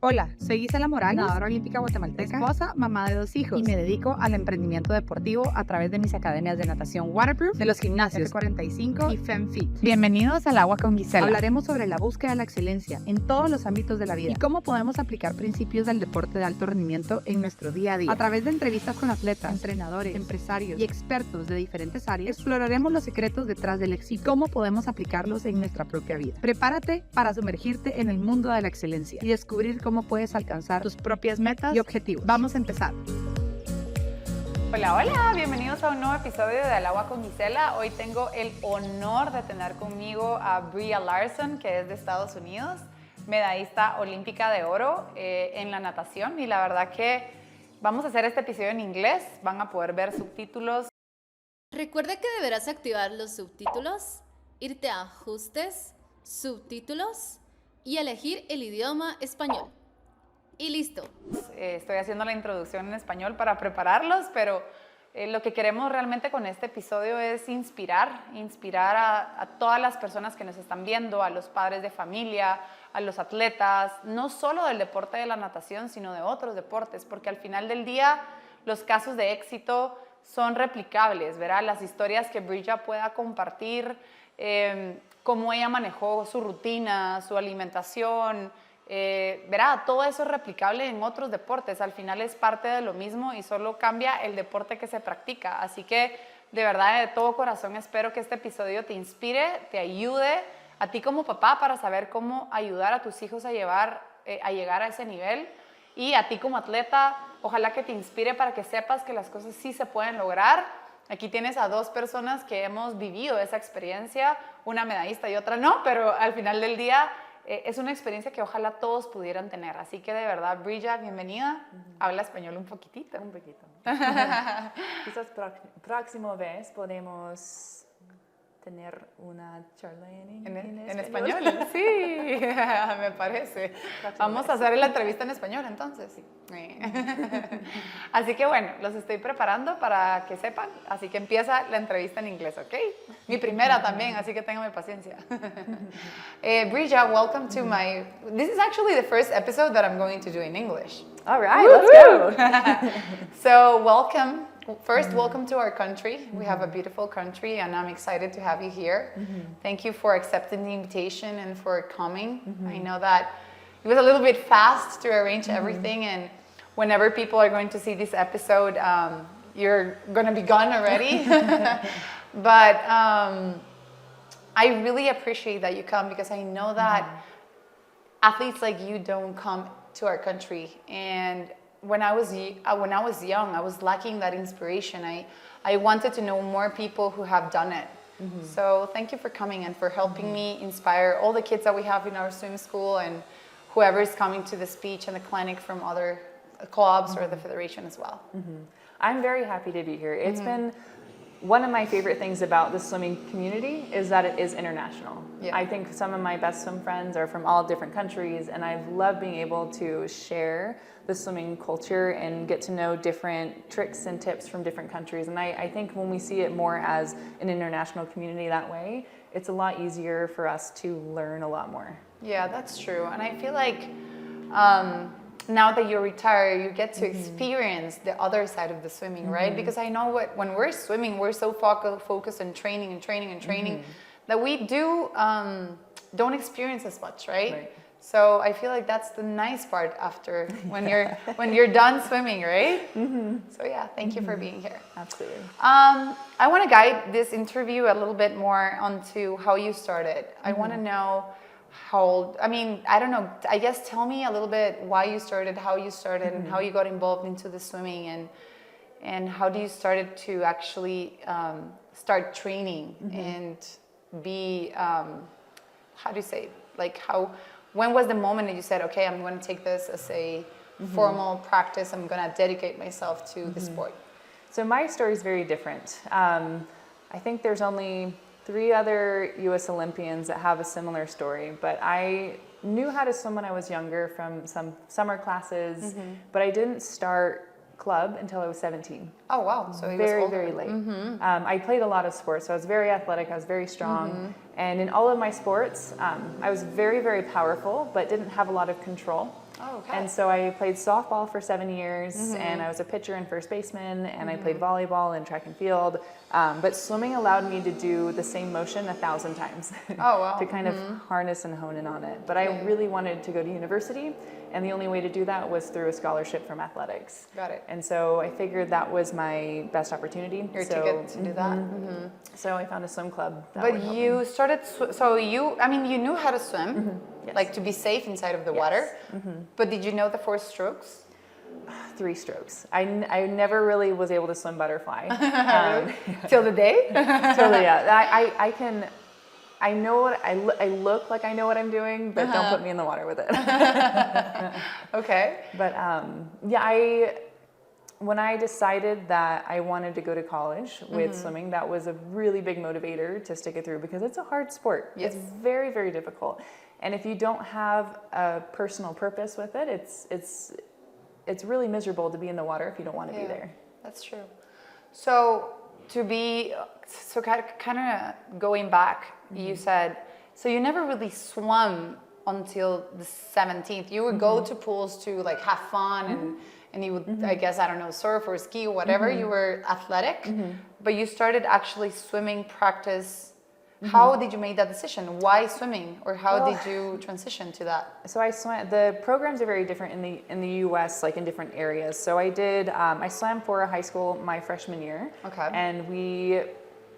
Hola, soy Gisela Morales, nadadora olímpica guatemalteca, esposa, mamá de 2 hijos y me dedico al emprendimiento deportivo a través de mis academias de natación Waterproof, de los gimnasios F45 y FemFit. Bienvenidos al Agua con Gisela. Hablaremos sobre la búsqueda de la excelencia en todos los ámbitos de la vida y cómo podemos aplicar principios del deporte de alto rendimiento en nuestro día a día. A través de entrevistas con atletas, entrenadores, empresarios y expertos de diferentes áreas, exploraremos los secretos detrás del éxito y cómo podemos aplicarlos en nuestra propia vida. Prepárate para sumergirte en el mundo de la excelencia y descubrir cómo puedes alcanzar tus propias metas y objetivos. Vamos a empezar. Hola, hola, bienvenidos a un nuevo episodio de Al Agua con Gisela. Hoy tengo el honor de tener conmigo a Breeja Larson, que es de Estados Unidos, medallista olímpica de oro en la natación. Y la verdad que vamos a hacer este episodio en inglés, van a poder ver subtítulos. Recuerda que deberás activar los subtítulos, irte a ajustes, subtítulos y elegir el idioma español. Y listo. Estoy haciendo la introducción en español para prepararlos, pero lo que queremos realmente con este episodio es inspirar a todas las personas que nos están viendo, a los padres de familia, a los atletas, no solo del deporte de la natación, sino de otros deportes, porque al final del día los casos de éxito son replicables, ¿verdad? Las historias que Breeja pueda compartir, cómo ella manejó su rutina, su alimentación, verá, todo eso es replicable en otros deportes, al final es parte de lo mismo y solo cambia el deporte que se practica, así que de verdad de todo corazón espero que este episodio te inspire, te ayude a ti como papá para saber cómo ayudar a tus hijos a llegar a ese nivel y a ti como atleta, ojalá que te inspire para que sepas que las cosas sí se pueden lograr. Aquí tienes a 2 personas que hemos vivido esa experiencia, una medallista y otra no, pero al final del día es una experiencia que ojalá todos pudieran tener. Así que de verdad, Breeja, bienvenida. Habla español un poquitito. Un poquito. Quizás próxima vez podemos tener una charla en español. Sí, me parece. Vamos a hacer la entrevista en español entonces. Sí. Así que bueno, los estoy preparando para que sepan. Así que empieza la entrevista en inglés, ¿ok? Mi primera también, así que ténganme paciencia. Breeja, welcome to my... This is actually the first episode that I'm going to do in English. All right, let's go. So welcome. First, welcome to our country. We have a beautiful country and I'm excited to have you here. Thank you for accepting the invitation and for coming. I know that it was a little bit fast to arrange everything, and whenever people are going to see this episode, you're going to be gone already. But I really appreciate that you come because I know that athletes like you don't come to our country, and when I was young, I was lacking that inspiration. I wanted to know more people who have done it. So thank you for coming and for helping me inspire all the kids that we have in our swim school and whoever is coming to the speech and the clinic from other clubs or the federation as well. I'm very happy to be here. It's been one of my favorite things about the swimming community is that it is international. Yeah. I think some of my best swim friends are from all different countries, and I've loved being able to share the swimming culture and get to know different tricks and tips from different countries. And I think when we see it more as an international community that way, it's a lot easier for us to learn a lot more. Yeah, that's true. And I feel like now that you're retired, you get to experience the other side of the swimming, right? Because I know when we're swimming, we're so focused on training that we don't experience as much, right? So I feel like that's the nice part after when you're done swimming, right? So yeah, thank you for being here. Absolutely. I want to guide this interview a little bit more onto how you started. I want to know how old, I mean, I don't know, I guess tell me a little bit why you started, how you started, and how you got involved into the swimming, and how do you started to actually start training and be, how do you say, like when was the moment that you said, okay, I'm going to take this as a formal practice, I'm going to dedicate myself to the sport? So my story is very different. I think there's only 3 other U.S. Olympians that have a similar story, but I knew how to swim when I was younger from some summer classes, but I didn't start club until I was 17. Oh, wow. So he was very, older. very late. I played a lot of sports, so I was very athletic, I was very strong, and in all of my sports, I was very, very powerful, but didn't have a lot of control. Oh, okay. And so I played softball for 7 years, and I was a pitcher and first baseman, and I played volleyball and track and field. But swimming allowed me to do the same motion 1,000 times. Oh, wow. To kind of harness and hone in on it. But I really wanted to go to university, and the only way to do that was through a scholarship from athletics. Got it. And so I figured that was my best opportunity. Your ticket to do that. So I found a swim club. But you started, you knew how to swim, Yes. like to be safe inside of the water. But did you know the 4 strokes? 3 strokes. I never really was able to swim butterfly. Till the day? Totally, yeah. I know what I look like I know what I'm doing, but don't put me in the water with it. Okay. But when I decided that I wanted to go to college with swimming, that was a really big motivator to stick it through because it's a hard sport. Yes. It's very, very difficult. And if you don't have a personal purpose with it, it's really miserable to be in the water if you don't want to be there. That's true. So kind of going back, you said, so you never really swum until the 17th. You would go to pools to like have fun and you would, I guess, I don't know, surf or ski or whatever. You were athletic, but you started actually swimming practice. How did you make that decision? Why swimming? Or how did you transition to that? So I swam. The programs are very different in the U.S., like in different areas. So I did. I swam for a high school my freshman year. Okay. And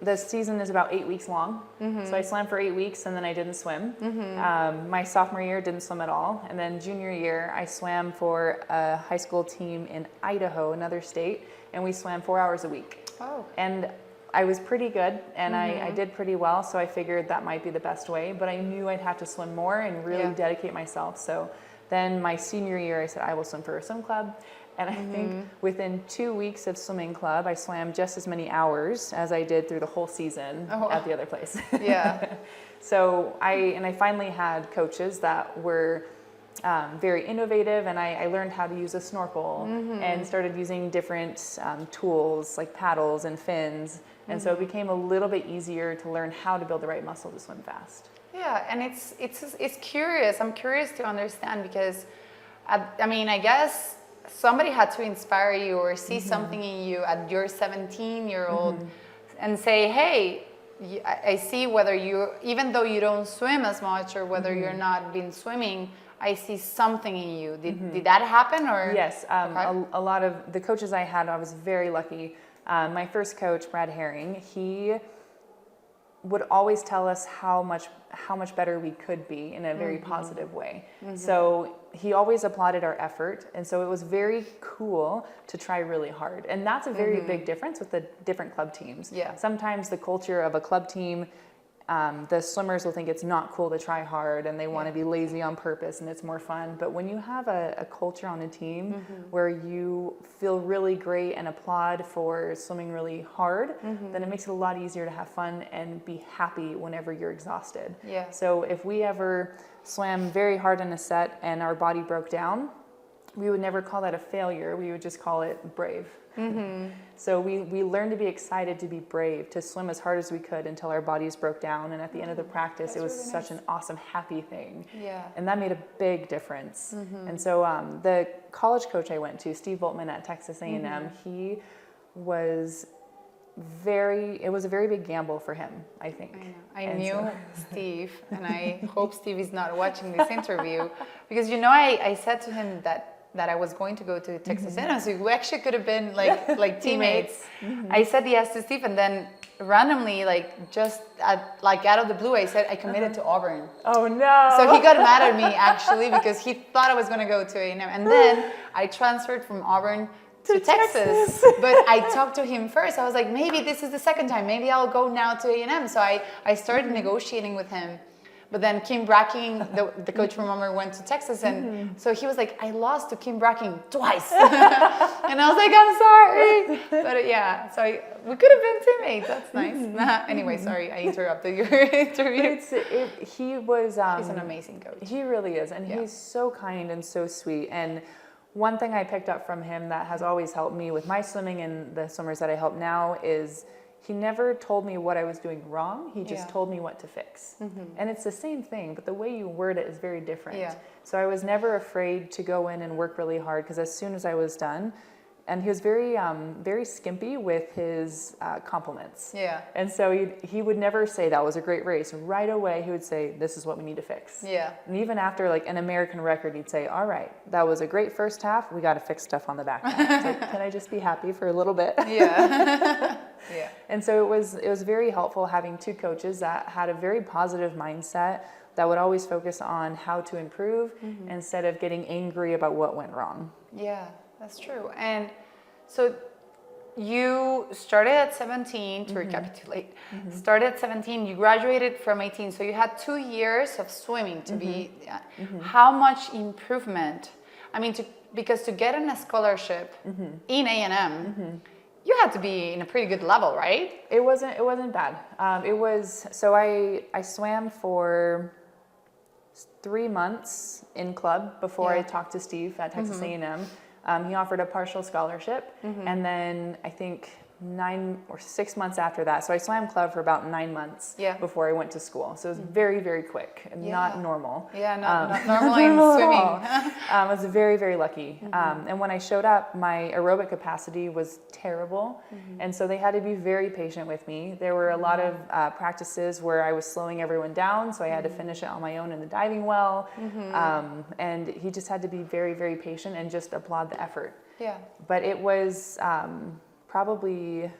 the season is about 8 weeks long. So I swam for 8 weeks and then I didn't swim. My sophomore year didn't swim at all. And then junior year I swam for a high school team in Idaho, another state, and we swam 4 hours a week. Oh. And I was pretty good and I did pretty well, so I figured that might be the best way, but I knew I'd have to swim more and really dedicate myself. So then my senior year I said I will swim for a swim club. And I think within 2 weeks of swimming club, I swam just as many hours as I did through the whole season at the other place. Yeah. So I finally had coaches that were very innovative, and I learned how to use a snorkel and started using different tools like paddles and fins. And so it became a little bit easier to learn how to build the right muscle to swim fast. Yeah, and it's curious. I'm curious to understand because, I guess somebody had to inspire you or see something in you at your 17-year-old and say, hey, I see whether even though you don't swim as much or whether you're not been swimming, I see something in you. Did that happen? Or Yes, a lot of the coaches I had, I was very lucky. My first coach, Brad Herring, he would always tell us how much better we could be in a very positive way. So he always applauded our effort, and so it was very cool to try really hard. And that's a very big difference with the different club teams. Yeah. Sometimes the culture of a club team, the swimmers will think it's not cool to try hard and they want to be lazy on purpose and it's more fun. But when you have a culture on a team where you feel really great and applaud for swimming really hard, then it makes it a lot easier to have fun and be happy whenever you're exhausted. Yeah. So if we ever swam very hard in a set and our body broke down, we would never call that a failure. We would just call it brave. So we learned to be excited, to be brave, to swim as hard as we could until our bodies broke down. And at the end of the practice, it was really such an awesome, happy thing. Yeah. And that made a big difference. And so the college coach I went to, Steve Boltman at Texas A&M, it was a very big gamble for him, I think. I knew Steve, and I hope Steve is not watching this interview, because I said to him that I was going to go to Texas A&M, so we actually could have been like teammates. I said yes to Steve, and then randomly, just out of the blue, I said I committed to Auburn. Oh no! So he got mad at me actually because he thought I was going to go to A&M, and then I transferred from Auburn to Texas. But I talked to him first. I was like, maybe this is the second time. Maybe I'll go now to A&M. So I started negotiating with him. But then Kim Bracking, the coach from Auburn, went to Texas, and so he was like, I lost to Kim Bracking twice. And I was like, I'm sorry. But yeah, so we could have been teammates. That's nice. Anyway, sorry, I interrupted your interview. He's an amazing coach. He really is, and he's so kind and so sweet. And one thing I picked up from him that has always helped me with my swimming and the swimmers that I help now is he never told me what I was doing wrong. He just told me what to fix. And it's the same thing, but the way you word it is very different. So I was never afraid to go in and work really hard, because as soon as I was done, and he was very skimpy with his compliments. And so he would never say that was a great race. Right away, he would say, this is what we need to fix. And even after like an American record, he'd say, all right, that was a great first half. We got to fix stuff on the back half. It's like, can I just be happy for a little bit? And so it was very helpful having two coaches that had a very positive mindset, that would always focus on how to improve instead of getting angry about what went wrong. That's true. And so you started at 17, to recapitulate, started at 17, you graduated from 18, so you had 2 years of swimming to be, how much improvement, I mean, because to get in a scholarship in A&M, you had to be in a pretty good level, right? It wasn't bad. So I swam for 3 months in club before I talked to Steve at Texas A&M. He offered a partial scholarship, and then I think 9 or 6 months after that. So I swam club for about 9 months before I went to school. So it was very, very quick and not normal. Not normal in swimming. I was very, very lucky. And when I showed up, my aerobic capacity was terrible. And so they had to be very patient with me. There were a lot of practices where I was slowing everyone down, so I had to finish it on my own in the diving well. And he just had to be very, very patient and just applaud the effort. But it was probably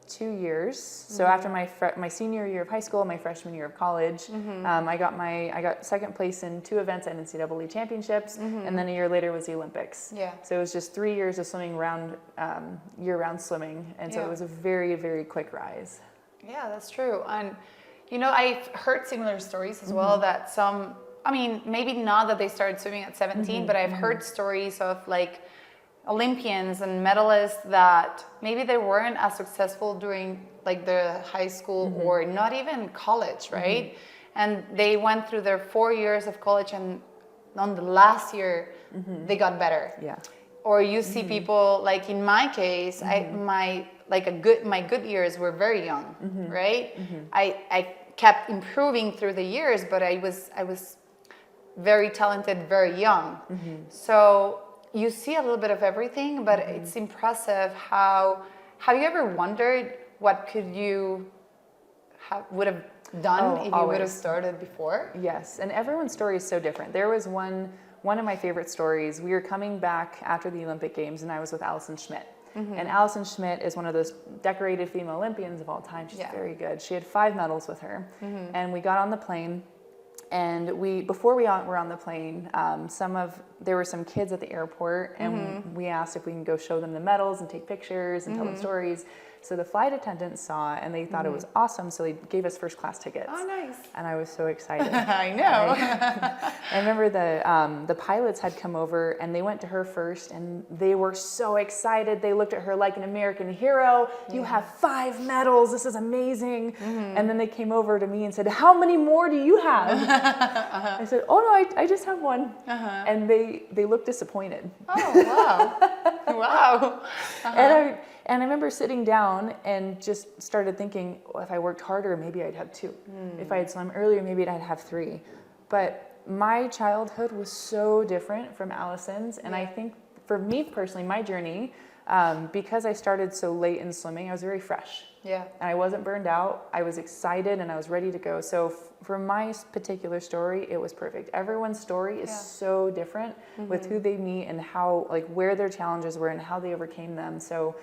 2 years. So after my senior year of high school, my freshman year of college, I got second place in 2 events at NCAA championships, and then a year later was the Olympics. So it was just 3 years of swimming year-round swimming, and so it was a very, very quick rise. That's true. And you know, I've heard similar stories as well, that some, I mean, maybe not that they started swimming at 17, but I've heard stories of like Olympians and medalists that maybe they weren't as successful during like their high school or not even college, right? And they went through their 4 years of college, and on the last year they got better. Or you see people like in my case, my good years were very young, right? I kept improving through the years, but I was very talented, very young. So you see a little bit of everything, but it's impressive how, have you ever wondered what would have done if you would have started before? Yes, and everyone's story is so different. There was one of my favorite stories. We were coming back after the Olympic Games, and I was with Allison Schmidt. And Allison Schmidt is one of those decorated female Olympians of all time. She's very good. She had 5 medals with her. And we got on the plane, and before we were on the plane, there were some kids at the airport, and we asked if we can go show them the medals and take pictures and tell them stories. So the flight attendants saw it, and they thought it was awesome, so they gave us first class tickets. Oh, nice. And I was so excited. I know. I remember the pilots had come over, and they went to her first, and they were so excited. They looked at her like an American hero. You have 5 medals. This is amazing. And then they came over to me and said, how many more do you have? I said, oh, no, I just have one. And they looked disappointed. Oh, wow. Wow. And I remember sitting down and just started thinking, well, if I worked harder, maybe I'd have 2. If I had swum earlier, maybe I'd have 3. But my childhood was so different from Allison's. And I think for me personally, my journey, because I started so late in swimming, I was very fresh. And I wasn't burned out. I was excited and I was ready to go. So for my particular story, it was perfect. Everyone's story is so different with who they meet and how, like, where their challenges were and how they overcame them. So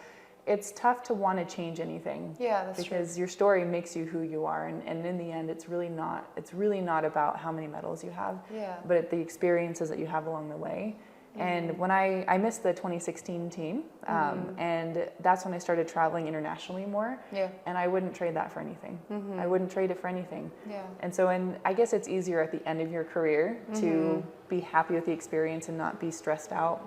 it's tough to want to change anything. That's because true. Your story makes you who you are, and in the end, it's really not about how many medals you have, but the experiences that you have along the way. And when I missed the 2016 team, and that's when I started traveling internationally more. And I wouldn't trade that for anything. I wouldn't trade it for anything. And I guess it's easier at the end of your career to be happy with the experience and not be stressed out.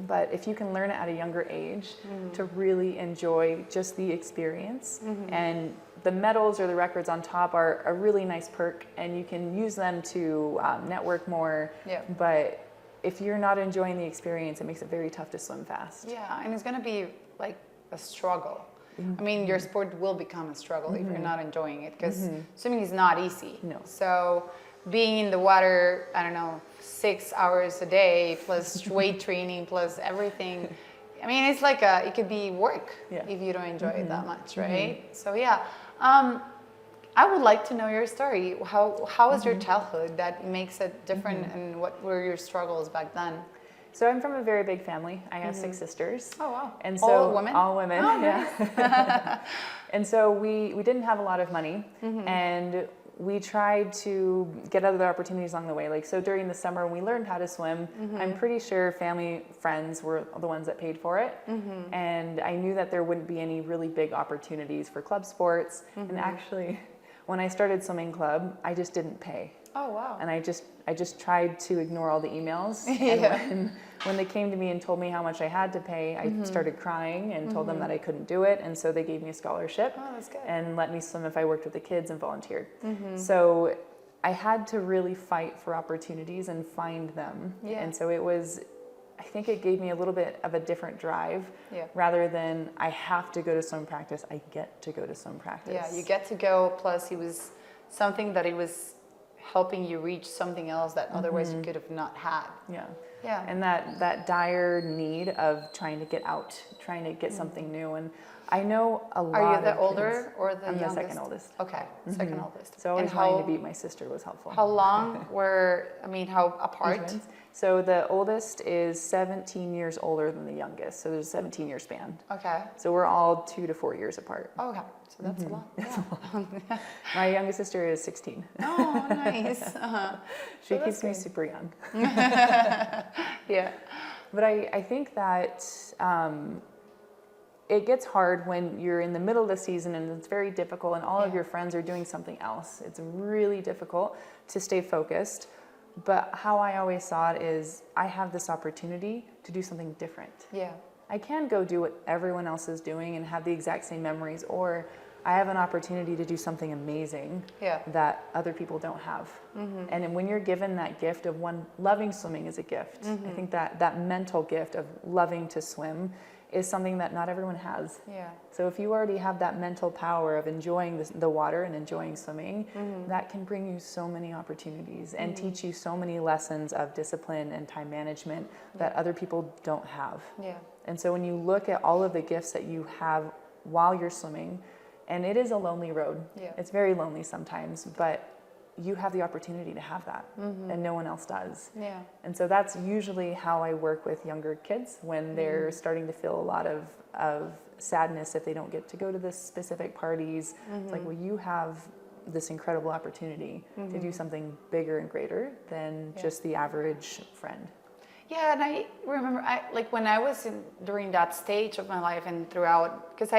But if you can learn it at a younger age to really enjoy just the experience, and the medals or the records on top are a really nice perk, and you can use them to network more. But if you're not enjoying the experience, it makes it very tough to swim fast. And it's going to be like a struggle. I mean, your sport will become a struggle if you're not enjoying it, because swimming is not easy. No. So being in the water, I don't know, 6 hours a day plus weight training plus everything. I mean, it's like it could be work if you don't enjoy it that much, right? So yeah, I would like to know your story. How was your childhood that makes it different, and what were your struggles back then? So I'm from a very big family. I have 6 sisters. Oh wow! And so all women. All women. Oh, yeah. nice. And so we didn't have a lot of money, and we tried to get other opportunities along the way. Like, so during the summer when we learned how to swim, I'm pretty sure family friends were the ones that paid for it. And I knew that there wouldn't be any really big opportunities for club sports. And actually, when I started swimming club, I just didn't pay. Oh wow! And I just tried to ignore all the emails. And when they came to me and told me how much I had to pay, I started crying and told them that I couldn't do it. And so they gave me a scholarship and let me swim if I worked with the kids and volunteered. So I had to really fight for opportunities and find them. And so I think it gave me a little bit of a different drive rather than I have to go to swim practice. I get to go to swim practice. Yeah, you get to go. Plus, it was something that it was helping you reach something else that otherwise you could have not had. Yeah. And that dire need of trying to get out, trying to get something new. And I know a lot of Are you the kids, older or the I'm youngest? the second oldest. Okay, second oldest. So always wanting to beat my sister was helpful. How long how apart? So the oldest is 17 years older than the youngest. So there's a 17-year span. Okay. So we're all 2 to 4 years apart. Okay, so that's a lot. Yeah. My youngest sister is 16. Oh, nice. She keeps me super young. Yeah. But I think that it gets hard when you're in the middle of the season and it's very difficult and all of your friends are doing something else. It's really difficult to stay focused. But how I always saw it is I have this opportunity to do something different. Yeah. I can go do what everyone else is doing and have the exact same memories, or I have an opportunity to do something amazing that other people don't have. And when you're given that gift of loving swimming is a gift. I think that mental gift of loving to swim is something that not everyone has. Yeah. So if you already have that mental power of enjoying the water and enjoying swimming, that can bring you so many opportunities and teach you so many lessons of discipline and time management that other people don't have. Yeah. And so when you look at all of the gifts that you have while you're swimming, and it is a lonely road. Yeah. It's very lonely sometimes, but you have the opportunity to have that and no one else does. Yeah. And so that's usually how I work with younger kids when they're starting to feel a lot of sadness if they don't get to go to the specific parties. It's like, well, you have this incredible opportunity to do something bigger and greater than just the average friend. Yeah, and I remember, when I was during that stage of my life and throughout, because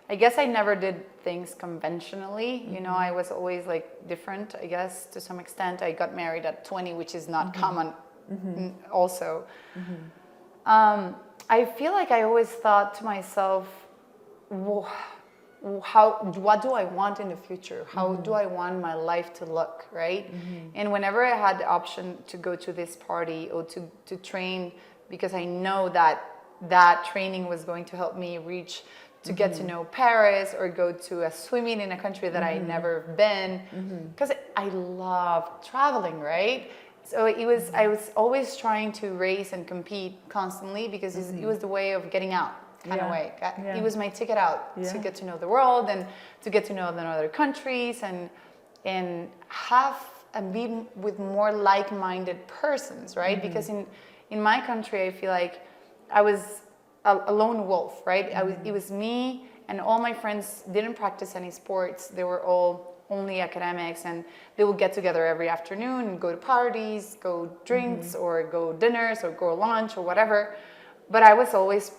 I guess I never did things conventionally. You know, I was always like different, I guess, to some extent. I got married at 20, which is not common also. I feel like I always thought to myself, what do I want in the future? How do I want my life to look, right? And whenever I had the option to go to this party or to train, because I know that training was going to help me reach to get to know Paris or go to a swimming in a country that I never been, because I love traveling, right? So I was always trying to race and compete constantly because it was the way of getting out, kind of way. It was my ticket out to get to know the world and to get to know the other countries and be with more like-minded persons, right? Because in my country, I feel like I was a lone wolf, right? It was me, and all my friends didn't practice any sports. They were all only academics, and they would get together every afternoon and go to parties, go drinks, or go dinners, or go lunch, or whatever. But I was always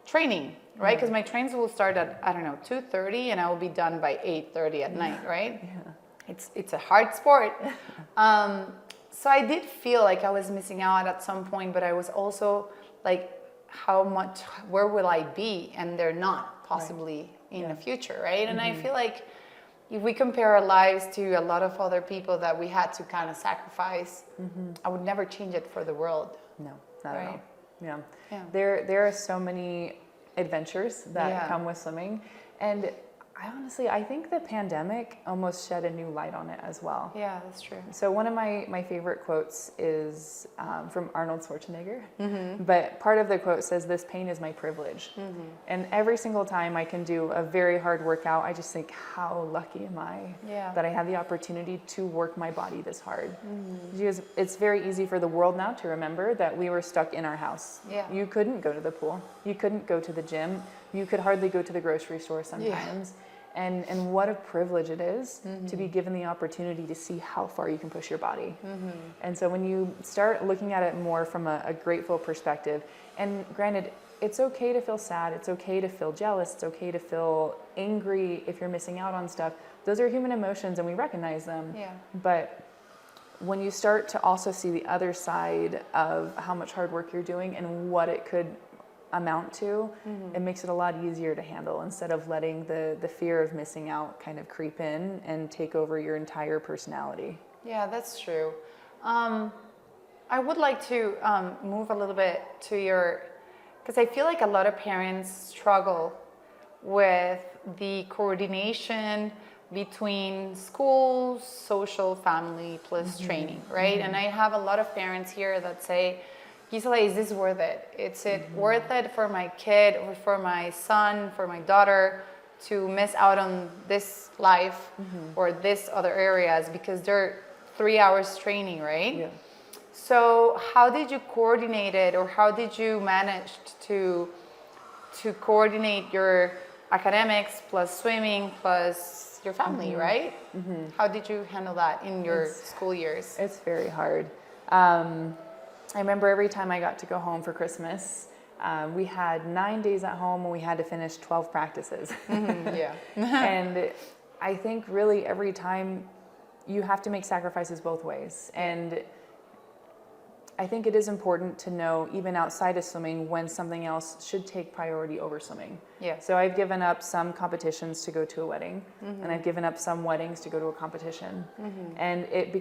training, right? Because my trains will start at, 2:30, and I will be done by 8:30 at night, right? Yeah. It's a hard sport. So I did feel like I was missing out at some point, but I was also like, where will I be? And they're not possibly in the future, right? And I feel like if we compare our lives to a lot of other people that we had to kind of sacrifice, I would never change it for the world. No, not at all. Yeah. Yeah. There are so many adventures that come with swimming. And I think the pandemic almost shed a new light on it as well. Yeah, that's true. So one of my favorite quotes is from Arnold Schwarzenegger. But part of the quote says, "This pain is my privilege." And every single time I can do a very hard workout, I just think, how lucky am I that I have the opportunity to work my body this hard. Because it's very easy for the world now to remember that we were stuck in our house. You couldn't go to the pool. You couldn't go to the gym. You could hardly go to the grocery store sometimes. And what a privilege it is to be given the opportunity to see how far you can push your body. And so when you start looking at it more from a grateful perspective, and granted, it's okay to feel sad, it's okay to feel jealous, it's okay to feel angry if you're missing out on stuff. Those are human emotions and we recognize them. But when you start to also see the other side of how much hard work you're doing and what it could amount to, it makes it a lot easier to handle instead of letting the fear of missing out kind of creep in and take over your entire personality. Yeah, that's true. I would like to move a little bit to because I feel like a lot of parents struggle with the coordination between schools, social, family, plus training, right? And I have a lot of parents here that say, Gisela, is this worth it? Is it worth it for my kid or for my son, for my daughter to miss out on this life or this other areas because they're 3 hours training, right? So how did you coordinate it, or how did you manage to coordinate your academics plus swimming plus your family, right? How did you handle that in your school years? It's very hard. I remember every time I got to go home for Christmas, we had 9 days at home and we had to finish 12 practices. And I think really every time you have to make sacrifices both ways. And I think it is important to know, even outside of swimming, when something else should take priority over swimming. So I've given up some competitions to go to a wedding, and I've given up some weddings to go to a competition. And it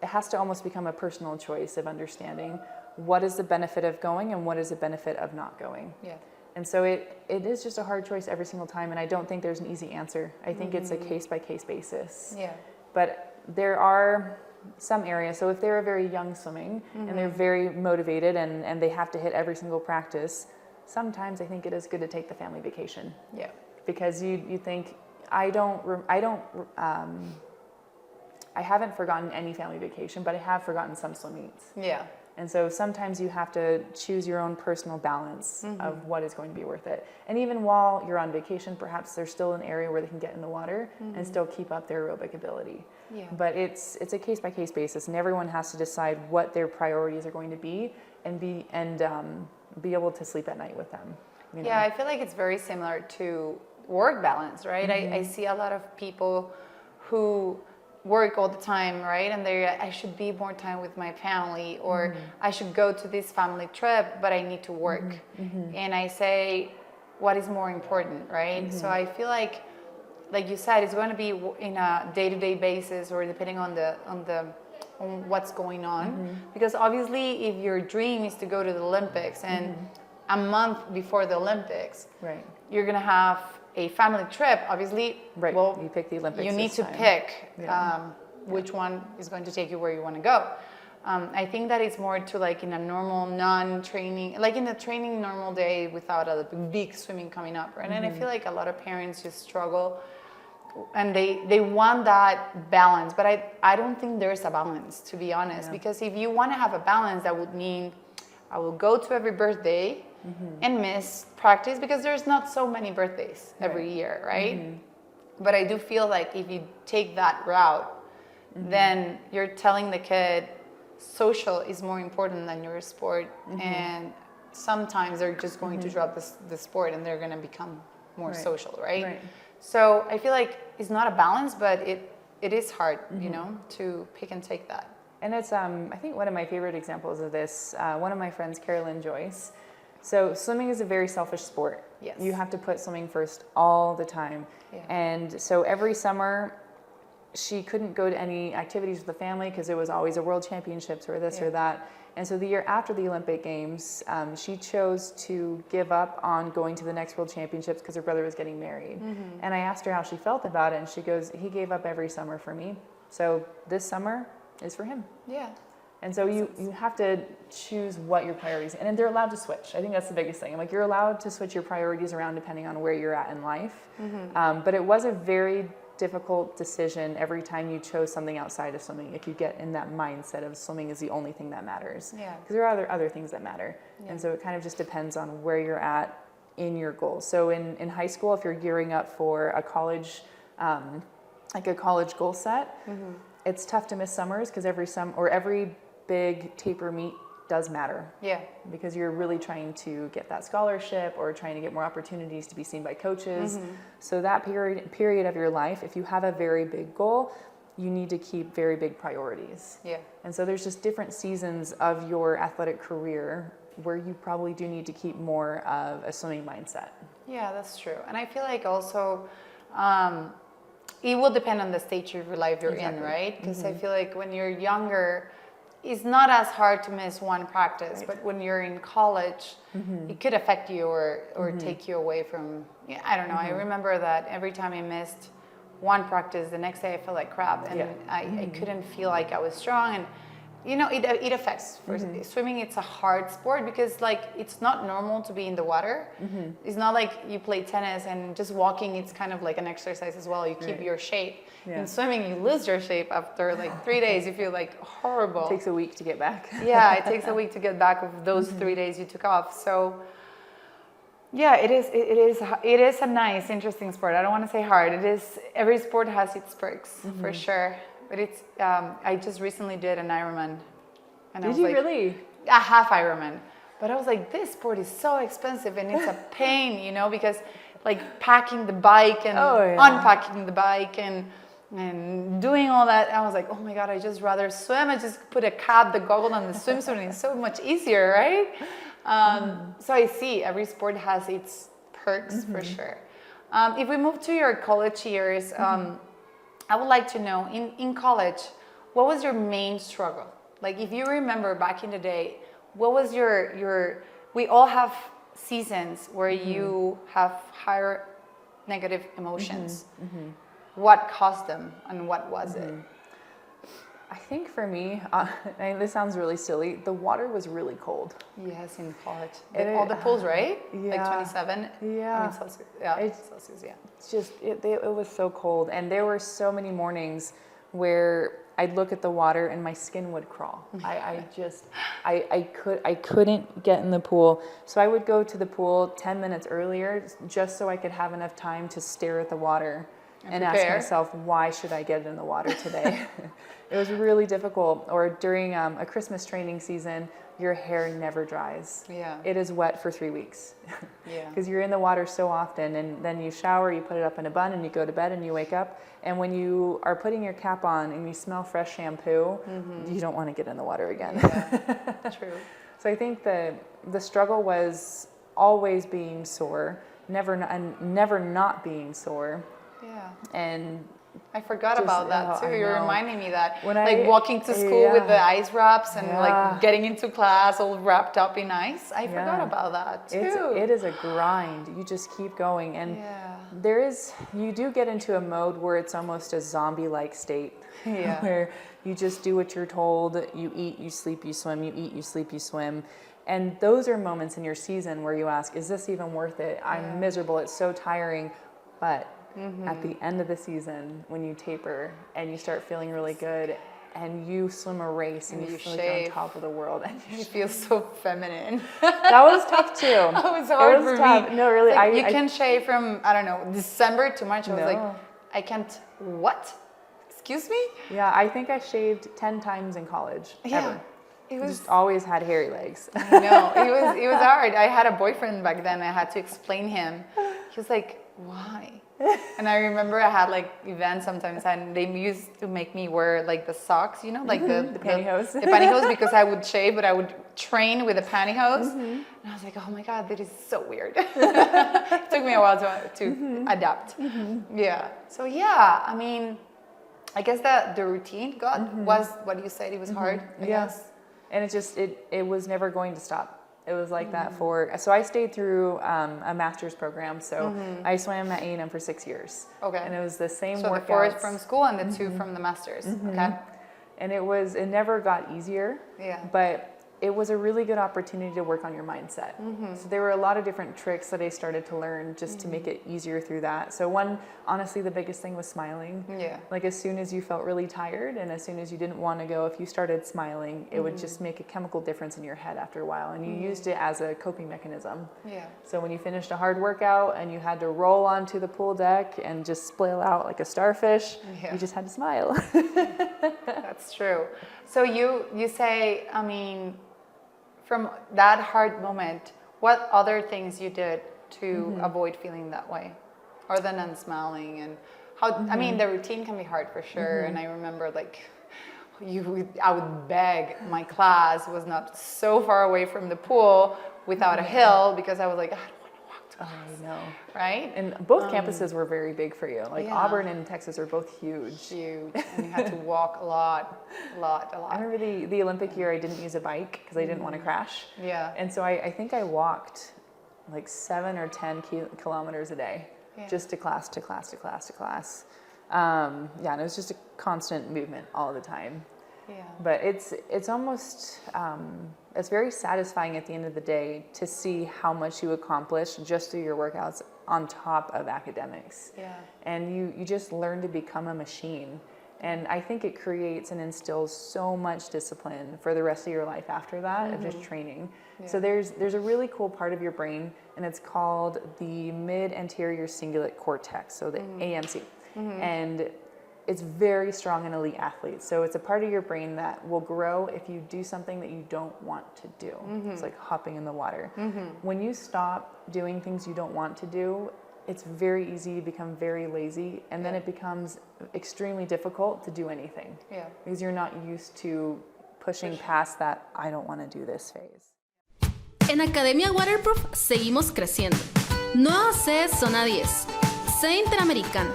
has to almost become a personal choice of understanding what is the benefit of going and what is the benefit of not going. And so it is just a hard choice every single time, and I don't think there's an easy answer. I think it's a case-by-case basis. But there are some areas, so if they're very young swimming and they're very motivated and they have to hit every single practice, sometimes I think it is good to take the family vacation. Because you think, I haven't forgotten any family vacation, but I have forgotten some swim meets. And so sometimes you have to choose your own personal balance of what is going to be worth it. And even while you're on vacation, perhaps there's still an area where they can get in the water and still keep up their aerobic ability. But it's a case-by-case basis, and everyone has to decide what their priorities are going to be and be able to sleep at night with them. You know? I feel like it's very similar to work balance, right? I see a lot of people who work all the time, right? And I should be more time with my family, or I should go to this family trip, but I need to work. And I say, what is more important, right? So I feel like you said, it's going to be in a day-to-day basis, or depending on what's going on. Because obviously, if your dream is to go to the Olympics and a month before the Olympics, you're going to have a family trip, obviously, well, you pick the Olympics. You need to pick which one is going to take you where you want to go. I think that it's more to like in a normal non-training, like in a training normal day without a big swimming coming up, right? And I feel like a lot of parents just struggle, and they want that balance, but I don't think there's a balance, to be honest, because if you want to have a balance, that would mean I will go to every birthday and miss practice, because there's not so many birthdays every year, right? But I do feel like if you take that route, then you're telling the kid social is more important than your sport, and sometimes they're just going to drop the sport and they're going to become more social, right? So I feel like it's not a balance, but it is hard, you know, to pick and take that. And it's, I think one of my favorite examples of this, one of my friends, Carolyn Joyce. So swimming is a very selfish sport. You have to put swimming first all the time. And so every summer, she couldn't go to any activities with the family because it was always a world championships or this or that. And so the year after the Olympic Games, she chose to give up on going to the next world championships because her brother was getting married. And I asked her how she felt about it, and she goes, he gave up every summer for me. So this summer is for him. Yeah. And so you have to choose what your priorities, and they're allowed to switch. I think that's the biggest thing. Like, you're allowed to switch your priorities around depending on where you're at in life. But it was a very difficult decision every time you chose something outside of swimming, if you get in that mindset of swimming is the only thing that matters. Yeah. Because there are other things that matter. Yeah. And so it kind of just depends on where you're at in your goals. So in high school, if you're gearing up for a college, like a college goal set, it's tough to miss summers because every big taper meet does matter. Yeah. Because you're really trying to get that scholarship or trying to get more opportunities to be seen by coaches. So that period of your life, if you have a very big goal, you need to keep very big priorities. Yeah. And so there's just different seasons of your athletic career where you probably do need to keep more of a swimming mindset. Yeah, that's true. And I feel like also it will depend on the stage of your life you're in, right? Because I feel like when you're younger, it's not as hard to miss one practice, but when you're in college, it could affect you or take you away from, I don't know. I remember that every time I missed one practice, the next day I felt like crap, and I couldn't feel like I was strong. And you know, it affects. Swimming, it's a hard sport because like it's not normal to be in the water. It's not like you play tennis and just walking, it's kind of like an exercise as well. You keep your shape. In swimming, you lose your shape after like 3 days. You feel like horrible. It takes a week to get back. Yeah, it takes a week to get back of those 3 days you took off. So yeah, it is a nice, interesting sport. I don't want to say hard. It is, every sport has its perks for sure. But it's, I just recently did an Ironman. And Did you like, really? A half Ironman. But I was like, this sport is so expensive and it's a pain, you know, because like packing the bike and unpacking the bike and doing all that. I was like, oh my God, I just rather swim. I just put a cap, the goggle on the swimsuit, and it's so much easier, right? So I see every sport has its perks for sure. If we move to your college years, I would like to know, in college, what was your main struggle? Like, if you remember back in the day, what was your we all have seasons where you have higher negative emotions. What caused them and what was it? I think for me, and this sounds really silly, the water was really cold. Yes, in college. All the pools, right? Yeah. Like 27? Yeah. I mean, Celsius. Yeah, Celsius, yeah. It's just, it was so cold. And there were so many mornings where I'd look at the water and my skin would crawl. I couldn't get in the pool. So I would go to the pool 10 minutes earlier just so I could have enough time to stare at the water and ask myself, why should I get in the water today? It was really difficult. Or during a Christmas training season, your hair never dries. Yeah. It is wet for 3 weeks. Yeah. Because you're in the water so often, and then you shower, you put it up in a bun, and you go to bed and you wake up. And when you are putting your cap on and you smell fresh shampoo, you don't want to get in the water again. Yeah. True. So I think the struggle was always being sore, never not being sore. Yeah. And I forgot about that too. You're reminding me that. When like walking to school with the ice wraps and like getting into class all wrapped up in ice. I forgot about that too. It is a grind. You just keep going. And you do get into a mode where it's almost a zombie-like state. Yeah. Where you just do what you're told. You eat, you sleep, you swim. You eat, you sleep, you swim. And those are moments in your season where you ask, is this even worth it? I'm miserable. It's so tiring. But at the end of the season, when you taper and you start feeling really good and you swim a race and you feel like you're on top of the world and you feel so feminine. That was tough too. That was hard for me. No, really. Like, you can shave from, I don't know, December to March. I was like, I can't, what? Excuse me? Yeah, I think I shaved 10 times in college, ever. It was just always had hairy legs. I know, it was hard. I had a boyfriend back then. I had to explain him. He was like, why? And I remember I had like events sometimes and they used to make me wear like the socks, you know, like the pantyhose. The pantyhose, because I would shave, but I would train with the pantyhose. And I was like, oh my God, that is so weird. It took me a while to adapt. Yeah. So yeah, I mean, I guess that the routine was what you said. It was hard. I guess. And it was never going to stop. It was like that so I stayed through a master's program. So I swam at A&M for 6 years. Okay. And it was the same workouts. So the 4 is from school and the 2 from the master's. Okay. And it never got easier. Yeah. But it was a really good opportunity to work on your mindset. So there were a lot of different tricks that I started to learn just to make it easier through that. So honestly, the biggest thing was smiling. Yeah. Like as soon as you felt really tired and as soon as you didn't want to go, if you started smiling, it would just make a chemical difference in your head after a while. And you used it as a coping mechanism. Yeah. So when you finished a hard workout and you had to roll onto the pool deck and just splail out like a starfish, you just had to smile. That's true. So you say, I mean, from that hard moment, what other things you did to avoid feeling that way, other than smiling? And how? I mean, the routine can be hard for sure. And I remember, like, I would beg. My class was not so far away from the pool without a hill because I was like, I don't want to walk to class. I know, right? And both campuses were very big for you. Like Auburn and Texas are both huge. Huge, and you had to walk a lot. I remember the Olympic year, I didn't use a bike because I didn't want to crash. Yeah. And so I think I walked like 7 or 10 kilometers a day, just to class. And it was just a constant movement all the time. Yeah. But it's almost it's very satisfying at the end of the day to see how much you accomplish just through your workouts on top of academics. Yeah. And you just learn to become a machine. And I think it creates and instills so much discipline for the rest of your life after that of just training. Yeah. So there's a really cool part of your brain, and it's called the mid-anterior cingulate cortex, so the AMC. And it's very strong in elite athletes. So it's a part of your brain that will grow if you do something that you don't want to do. It's like hopping in the water. When you stop doing things you don't want to do, it's very easy to become very lazy, and then it becomes extremely difficult to do anything. Yeah. Because you're not used to pushing past that I don't want to do this phase. En Academia Waterproof seguimos creciendo. Nuevas sedes Zona 10, sede Interamericana,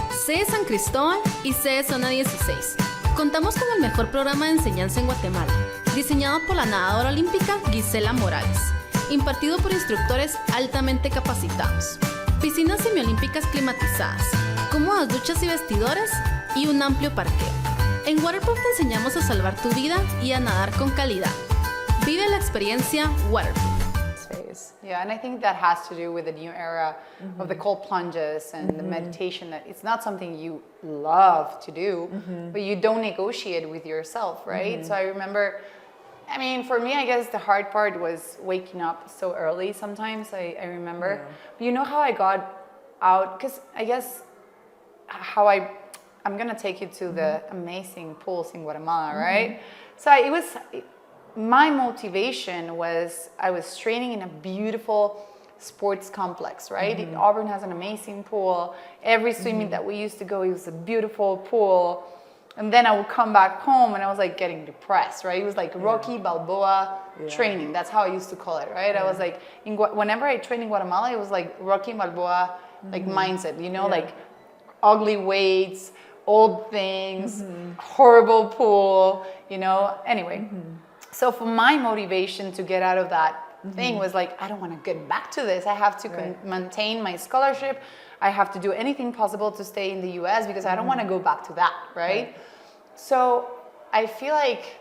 sede San Cristóbal y sede Zona 16. Contamos con el mejor programa de enseñanza en Guatemala, diseñado por la nadadora olímpica Gisela Morales, impartido por instructores altamente capacitados. Piscinas semiolímpicas climatizadas, cómodas duchas y vestidores y un amplio parqueo. En Waterproof te enseñamos a salvar tu vida y a nadar con calidad. Vive la experiencia Waterproof. Yeah, and I think that has to do with the new era of the cold plunges and the meditation. That it's not something you love to do, but you don't negotiate with yourself, right? So I remember, I mean, for me, I guess the hard part was waking up so early sometimes, I remember. But you know how I got out? Because I guess I'm going to take you to the amazing pools in Guatemala, right? So my motivation was I was training in a beautiful sports complex, right? Auburn has an amazing pool. Every swimming that we used to go, it was a beautiful pool. And then I would come back home and I was like getting depressed, right? It was like Rocky Balboa training. That's how I used to call it, right? I was like, whenever I trained in Guatemala, it was like Rocky Balboa, like mindset, you know, like ugly weights, old things, horrible pool, you know? Anyway, so for my motivation to get out of that thing was like, I don't want to get back to this. I have to maintain my scholarship. I have to do anything possible to stay in the US because I don't want to go back to that, right? So I feel like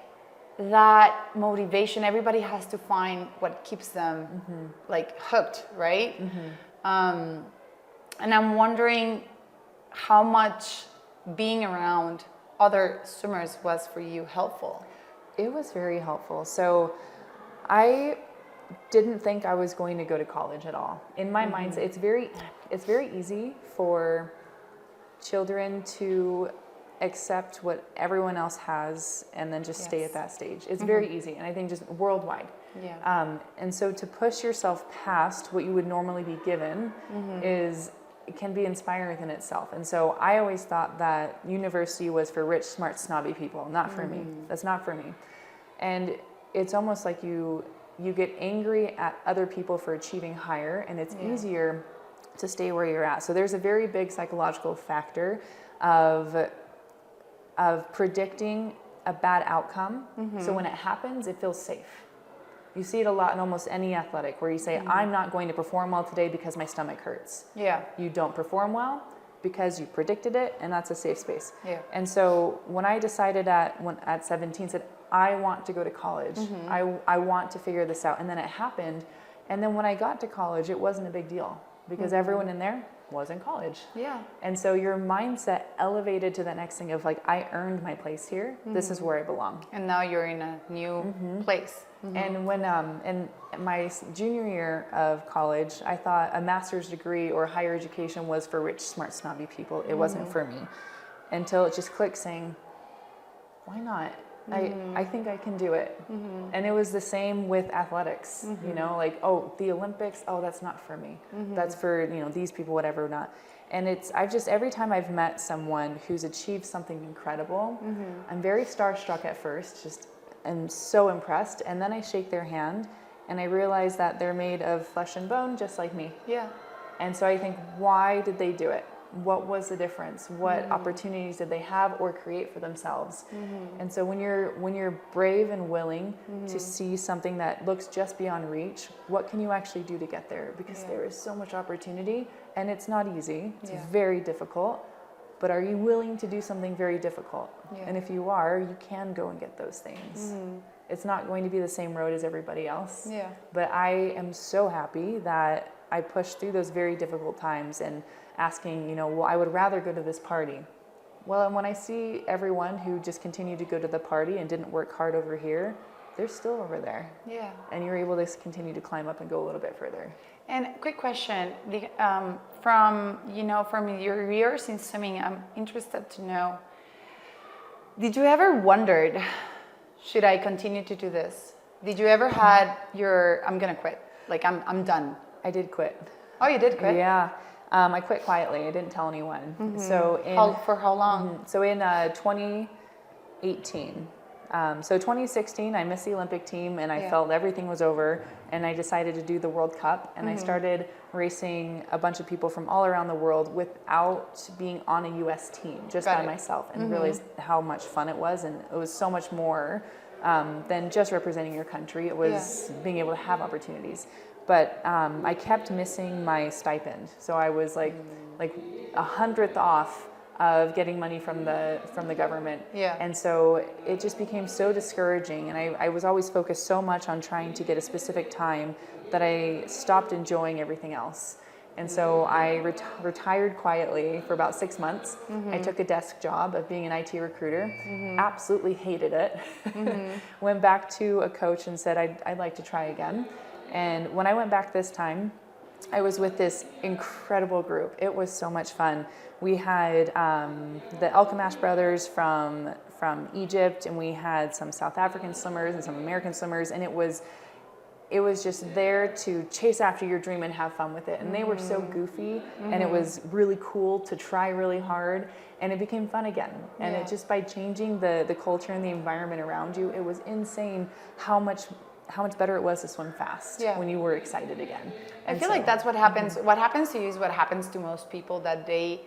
that motivation, everybody has to find what keeps them like hooked, right? And I'm wondering how much being around other swimmers was for you helpful. It was very helpful. So I didn't think I was going to go to college at all. In my mindset, it's very easy for children to accept what everyone else has and then just stay at that stage. It's very easy, and I think just worldwide. Yeah. And so to push yourself past what you would normally be given it can be inspiring within itself. And so I always thought that university was for rich, smart, snobby people, not for me. That's not for me. And it's almost like you get angry at other people for achieving higher, and it's easier to stay where you're at. So there's a very big psychological factor of of predicting a bad outcome. So when it happens, it feels safe. You see it a lot in almost any athletic where you say, I'm not going to perform well today because my stomach hurts. Yeah. You don't perform well because you predicted it, and that's a safe space. Yeah. And so when I decided at 17, said, I want to go to college. I want to figure this out. And then it happened. And then when I got to college, it wasn't a big deal because everyone in there was in college. Yeah. And so your mindset elevated to the next thing of like, I earned my place here. This is where I belong. And now you're in a new place. And when in my junior year of college, I thought a master's degree or higher education was for rich, smart, snobby people. It wasn't for me until it just clicked saying, why not? I think I can do it. And it was the same with athletics, you know, like, oh, the Olympics, oh, that's not for me. That's for, you know, these people, whatever, not. And every time I've met someone who's achieved something incredible, I'm very starstruck at first, just am so impressed. And then I shake their hand and I realize that they're made of flesh and bone, just like me. Yeah. And so I think, why did they do it? What was the difference? What opportunities did they have or create for themselves? And so when you're brave and willing to see something that looks just beyond reach, what can you actually do to get there? Because there is so much opportunity, and it's not easy. It's very difficult. But are you willing to do something very difficult? And if you are, you can go and get those things. It's not going to be the same road as everybody else. Yeah. But I am so happy that I pushed through those very difficult times and asking, you know, well, I would rather go to this party. Well, and when I see everyone who just continued to go to the party and didn't work hard over here, they're still over there. Yeah. And you're able to continue to climb up and go a little bit further. And quick question, from your years in swimming, I'm interested to know, did you ever wondered, should I continue to do this? Did you ever had I'm gonna quit, like I'm done? I did quit. Oh, you did quit? Yeah. I quit quietly. I didn't tell anyone. So for how long? So in 2018. So 2016, I missed the Olympic team, and I felt everything was over, and I decided to do the World Cup, and I started racing a bunch of people from all around the world without being on a U.S. team, just by myself, and realized how much fun it was, and it was so much more than just representing your country. It was being able to have opportunities. But I kept missing my stipend, so I was like 100th off of getting money from the government. Yeah. And so it just became so discouraging, and I was always focused so much on trying to get a specific time that I stopped enjoying everything else. And so I retired quietly for about 6 months. I took a desk job of being an IT recruiter, absolutely hated it. Went back to a coach and said, I'd like to try again. And when I went back this time, I was with this incredible group. It was so much fun. We had the Elkamash brothers from Egypt, and we had some South African swimmers and some American swimmers, and it was just there to chase after your dream and have fun with it. And they were so goofy, and it was really cool to try really hard, and it became fun again. And it just, by changing the culture and the environment around you, it was insane how much better it was to swim fast when you were excited again. And I feel like that's what happens. What happens to you is what happens to most people, that they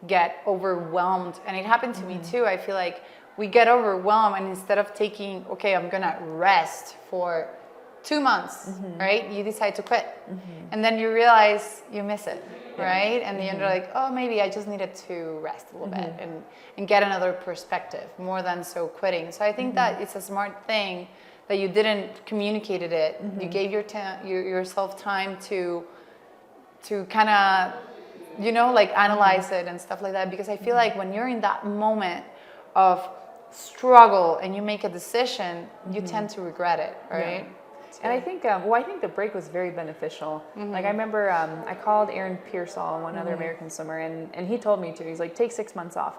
get overwhelmed. And it happened to me too. I feel like we get overwhelmed, and instead of taking, okay, I'm gonna rest for 2 months, right? You decide to quit. And then you realize you miss it, right? And then you're like, oh, maybe I just needed to rest a little bit and get another perspective more than so quitting. So I think that it's a smart thing that you didn't communicated it. You gave yourself time to kind of, like analyze it and stuff like that. Because I feel like when you're in that moment of struggle and you make a decision, you tend to regret it, right? And I think, I think the break was very beneficial. Like I remember I called Aaron Pearsall, one other American swimmer, and he told me to. He's like, take 6 months off.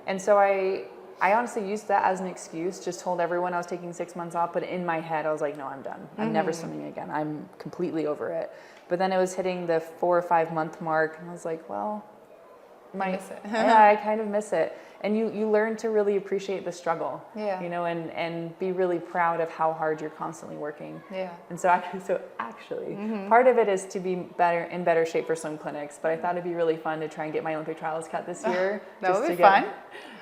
And so I honestly used that as an excuse, just told everyone I was taking 6 months off, but in my head I was like, no, I'm done. I'm never swimming again. I'm completely over it. But then it was hitting the 4 or 5 month mark, and I was like, well, miss it. Yeah, I kind of miss it. And you learn to really appreciate the struggle, yeah. you know, and be really proud of how hard you're constantly working. Yeah. And so actually, part of it is to be in better shape for swim clinics, but I thought it'd be really fun to try and get my Olympic trials cut this year. That would be fun.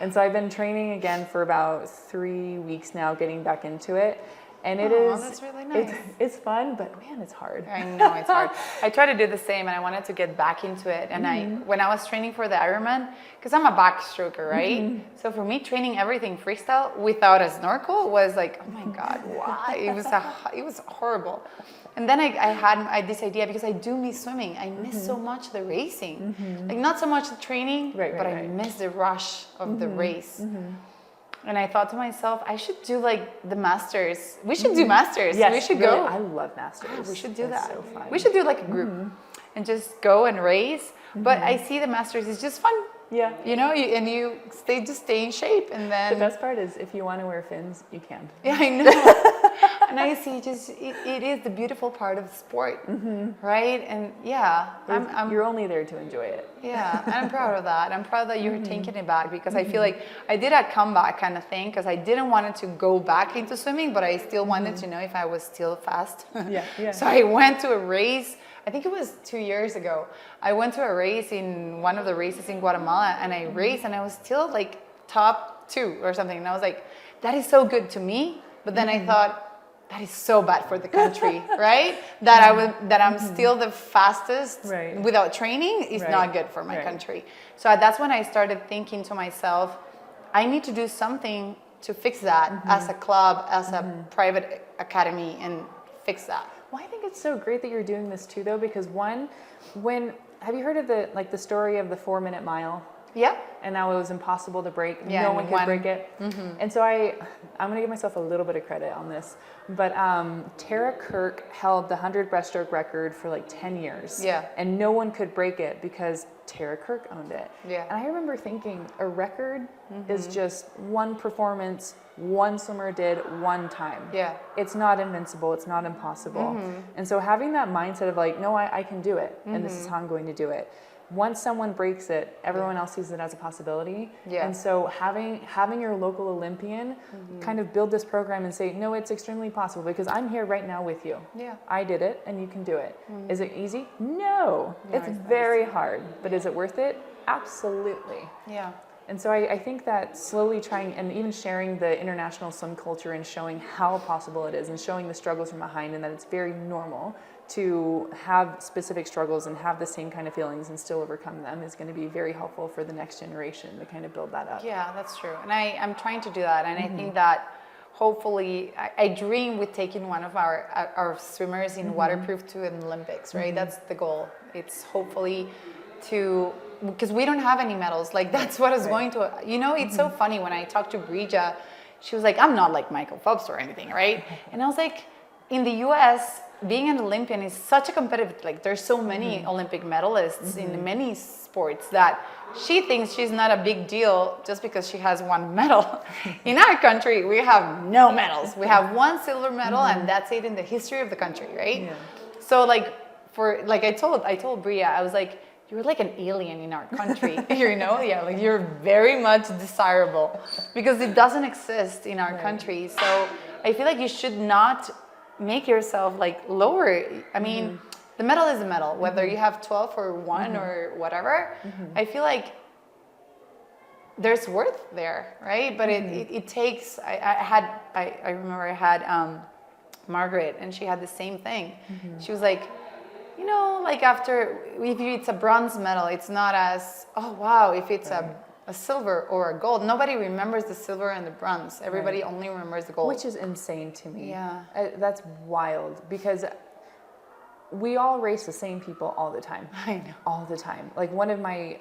And so I've been training again for about 3 weeks now, getting back into it. And that's really nice. It's fun, but man, it's hard. I know it's hard. I try to do the same, and I wanted to get back into it. And when I was training for the Ironman, because I'm a backstroker, right? So for me, training everything freestyle without a snorkel was like, oh my God, why? It was horrible. And then I had this idea, because I do miss swimming. I miss so much the racing, like not so much the training, but I miss the rush of the race. And I thought to myself, I should do like the Masters. We should do Masters. Yes, we should really, go. I love Masters. We should do that. So fun. We should do like a group and just go and race. But I see the Masters is just fun. Yeah. You know, you stay in shape, and then the best part is if you want to wear fins, you can. Yeah, I know. And I see it is the beautiful part of sport, right? And yeah, you're only there to enjoy it. Yeah, and I'm proud of that. I'm proud that you're taking it back, because I feel like I did a comeback kind of thing, because I didn't want it to go back into swimming, but I still wanted to know if I was still fast. Yeah. So I went to a race. I think it was 2 years ago. I went to a race in one of the races in Guatemala, and I raced, and I was still like top 2 or something. And I was like, that is so good to me. But then I thought, that is so bad for the country, right? That I'm still the fastest without training is not good for my country. So that's when I started thinking to myself, I need to do something to fix that as a club, as a private academy, and fix that. Well, I think it's so great that you're doing this too, though, because have you heard of the story of the 4-minute mile? Yeah. And now it was impossible to break. Yeah, no one could break it. And so I'm going to give myself a little bit of credit on this. But Tara Kirk held the 100 breaststroke record for like 10 years. Yeah. And no one could break it because Tara Kirk owned it. Yeah. And I remember thinking, a record is just one performance, one swimmer did one time. Yeah. It's not invincible. It's not impossible. And so having that mindset of like, no, I can do it. And this is how I'm going to do it. Once someone breaks it, everyone else sees it as a possibility. Yeah. And so having your local Olympian kind of build this program and say, no, it's extremely possible, because I'm here right now with you. Yeah. I did it and you can do it. Is it easy? No. It's very hard. But is it worth it? Absolutely. Yeah. And so I think that slowly trying and even sharing the international swim culture and showing how possible it is and showing the struggles from behind, and that it's very normal to have specific struggles and have the same kind of feelings and still overcome them, is going to be very helpful for the next generation to kind of build that up. Yeah, that's true. And I'm trying to do that. And I think that hopefully, I dream with taking one of our swimmers in waterproof to an Olympics, right? That's the goal. It's hopefully because we don't have any medals. Like, that's what is going to, it's so funny when I talked to Breeja, she was like, I'm not like Michael Phelps or anything, right? And I was like, in the US, being an Olympian is such a competitive, like there's so many Olympic medalists in many sports that she thinks she's not a big deal just because she has one medal. In our country, we have no medals. We have one silver medal and that's it in the history of the country, right? Yeah. So I told Bria, I was like, you're like an alien in our country, like you're very much desirable because it doesn't exist in our country. So I feel like you should not make yourself like lower. I mean, the medal is a medal, whether you have 12 or 1 or whatever. I feel like there's worth there, right? But it takes, I remember I had Margaret, and she had the same thing. She was like, like after, if it's a bronze medal, it's not as, oh wow, if it's a silver or a gold, nobody remembers the silver and the bronze. Everybody only remembers the gold. Which is insane to me. Yeah. That's wild, because we all race the same people all the time. I know. All the time. Like one of my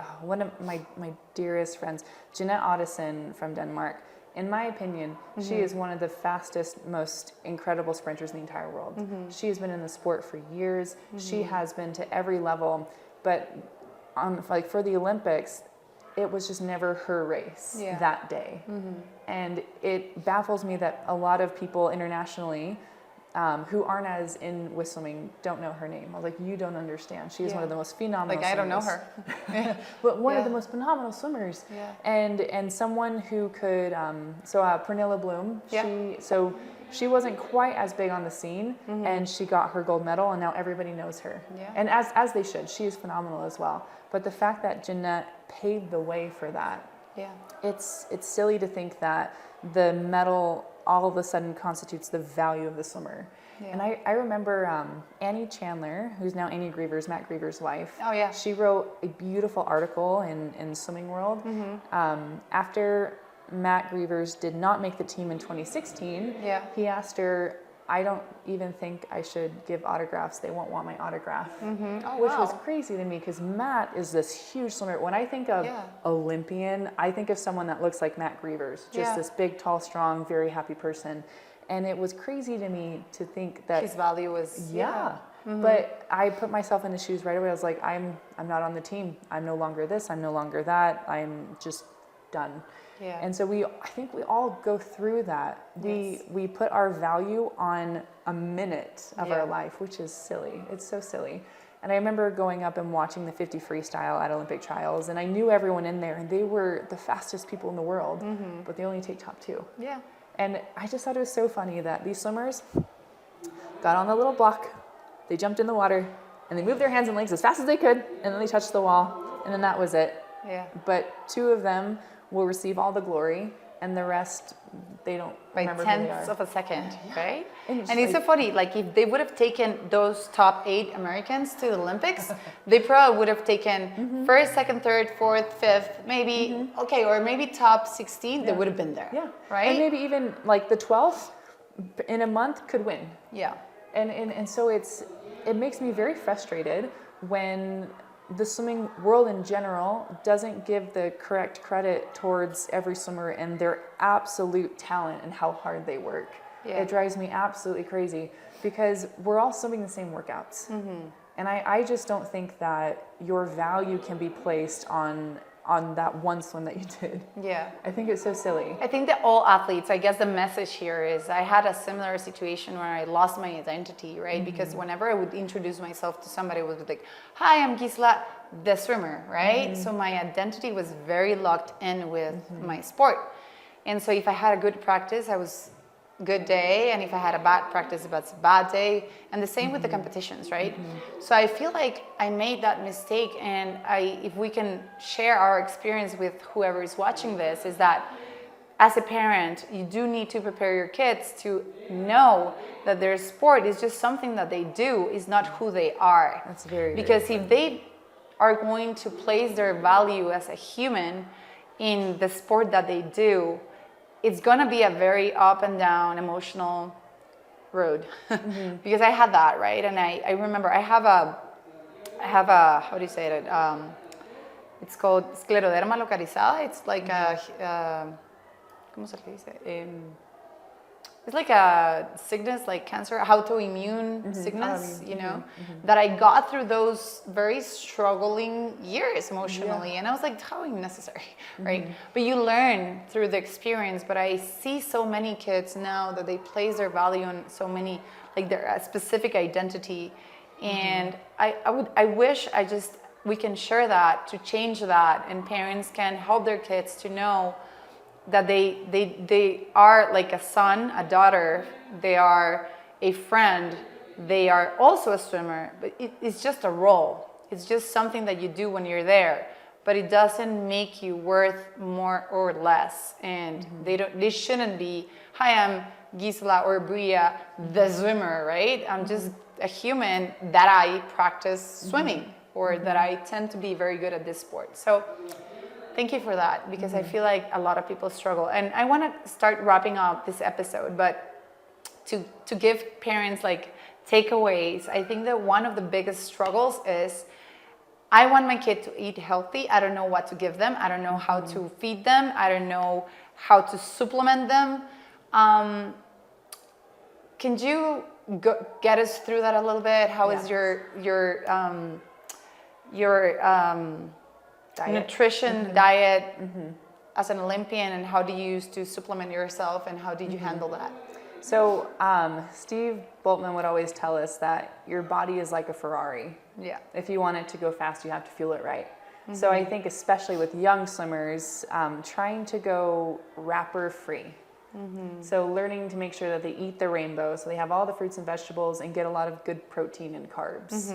dearest friends, Jeanette Ottesen from Denmark, in my opinion, she is one of the fastest, most incredible sprinters in the entire world. She has been in the sport for years. She has been to every level, but for the Olympics, it was just never her race that day. And it baffles me that a lot of people internationally who aren't as in with swimming don't know her name. I was like, you don't understand. She is one of the most phenomenal swimmers. I don't know her. But one of the most phenomenal swimmers. Yeah. And someone who could, Pernilla Bloom, she wasn't quite as big on the scene, and she got her gold medal, and now everybody knows her. Yeah. And as they should. She is phenomenal as well. But the fact that Jeanette paved the way for that, it's silly to think that the medal all of a sudden constitutes the value of the swimmer. Yeah. And I remember Annie Chandler, who's now Annie Griever's, Matt Griever's wife. Oh, yeah. She wrote a beautiful article in Swimming World. After Matt Grievers did not make the team in 2016, he asked her, I don't even think I should give autographs. They won't want my autograph. Which was crazy to me because Matt is this huge swimmer. When I think of Olympian, I think of someone that looks like Matt Grievers, just this big, tall, strong, very happy person. And it was crazy to me to think that his value was But I put myself in his shoes right away. I was like, I'm not on the team. I'm no longer this. I'm no longer that. I'm just done. Yeah. And so I think we all go through that. We put our value on a minute of our life, which is silly. It's so silly. And I remember going up and watching the 50 freestyle at Olympic trials, and I knew everyone in there, and they were the fastest people in the world, but they only take top 2. Yeah. And I just thought it was so funny that these swimmers got on the little block, they jumped in the water, and they moved their hands and legs as fast as they could, and then they touched the wall, and then that was it. Yeah. But 2 of them will receive all the glory, and the rest, they don't remember who they are. By tenths of a second, right? And it's so funny, like if they would have taken those top 8 Americans to the Olympics, they probably would have taken first, second, third, fourth, fifth, maybe, or maybe top 16, they would have been there. Yeah. Right? And maybe even like the 12th in a month could win. Yeah. And so it makes me very frustrated when the swimming world in general doesn't give the correct credit towards every swimmer and their absolute talent and how hard they work. Yeah. It drives me absolutely crazy because we're all swimming the same workouts. And I just don't think that your value can be placed on that one swim that you did. Yeah. I think it's so silly. I think that all athletes, I guess the message here is I had a similar situation where I lost my identity, right? Because whenever I would introduce myself to somebody, it was like, hi, I'm Gisela, the swimmer, right? So my identity was very locked in with my sport. And so if I had a good practice, I was good day, and if I had a bad practice, that's a bad day, and the same with the competitions, right? So I feel like I made that mistake, and if we can share our experience with whoever is watching this, is that as a parent, you do need to prepare your kids to know that their sport is just something that they do, is not who they are. That's very because if they are going to place their value as a human in the sport that they do, it's gonna be a very up and down emotional road. Because I had that, right? And I remember I have a how do you say it? It's called scleroderma localizada. It's like a ¿cómo se le dice? It's like a sickness, like cancer, autoimmune sickness, you know, that I got through those very struggling years emotionally. And I was like, how unnecessary, right? But you learn through the experience. But I see so many kids now that they place their value on so many, like their specific identity. And I wish we can share that, to change that, and parents can help their kids to know that they are like a son, a daughter, they are a friend, they are also a swimmer, but it's just a role. It's just something that you do when you're there, but it doesn't make you worth more or less. And they shouldn't be, hi, I'm Gisela or Breeja, the swimmer, right? I'm just a human that I practice swimming, or that I tend to be very good at this sport. So thank you for that, because I feel like a lot of people struggle. And I want to start wrapping up this episode, but to give parents like takeaways, I think that one of the biggest struggles is I want my kid to eat healthy. I don't know what to give them. I don't know how to feed them. I don't know how to supplement them. Can you get us through that a little bit? How is your nutrition, diet as an Olympian, and how do you use to supplement yourself, and how did you handle that? So Steve Boltman would always tell us that your body is like a Ferrari. Yeah. If you want it to go fast, you have to fuel it right. So I think especially with young swimmers, trying to go wrapper free. So learning to make sure that they eat the rainbow, so they have all the fruits and vegetables and get a lot of good protein and carbs.